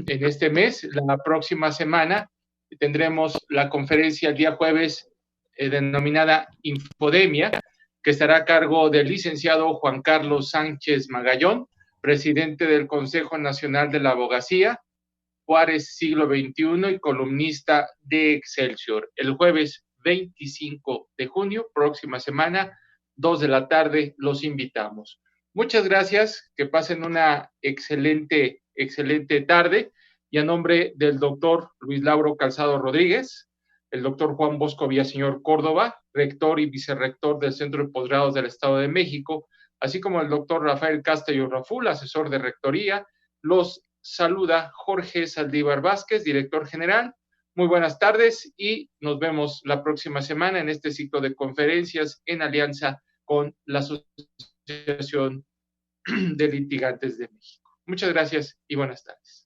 este mes. La próxima semana tendremos la conferencia el día jueves denominada Infodemia, que estará a cargo del licenciado Juan Carlos Sánchez Magallón, presidente del Consejo Nacional de la Abogacía, Juárez Siglo XXI y columnista de Excelsior. El jueves 25 de junio, próxima semana, 2 de la tarde, los invitamos. Muchas gracias, que pasen una excelente tarde, y a nombre del doctor Luis Lauro Calzado Rodríguez, el doctor Juan Bosco Villaseñor Córdoba, rector y vicerrector del Centro de Posgrados del Estado de México, así como el doctor Rafael Castello Raful, asesor de rectoría, los saluda Jorge Saldívar Vázquez, director general. Muy buenas tardes y nos vemos la próxima semana en este ciclo de conferencias en alianza con la Asociación de Litigantes de México. Muchas gracias y buenas tardes.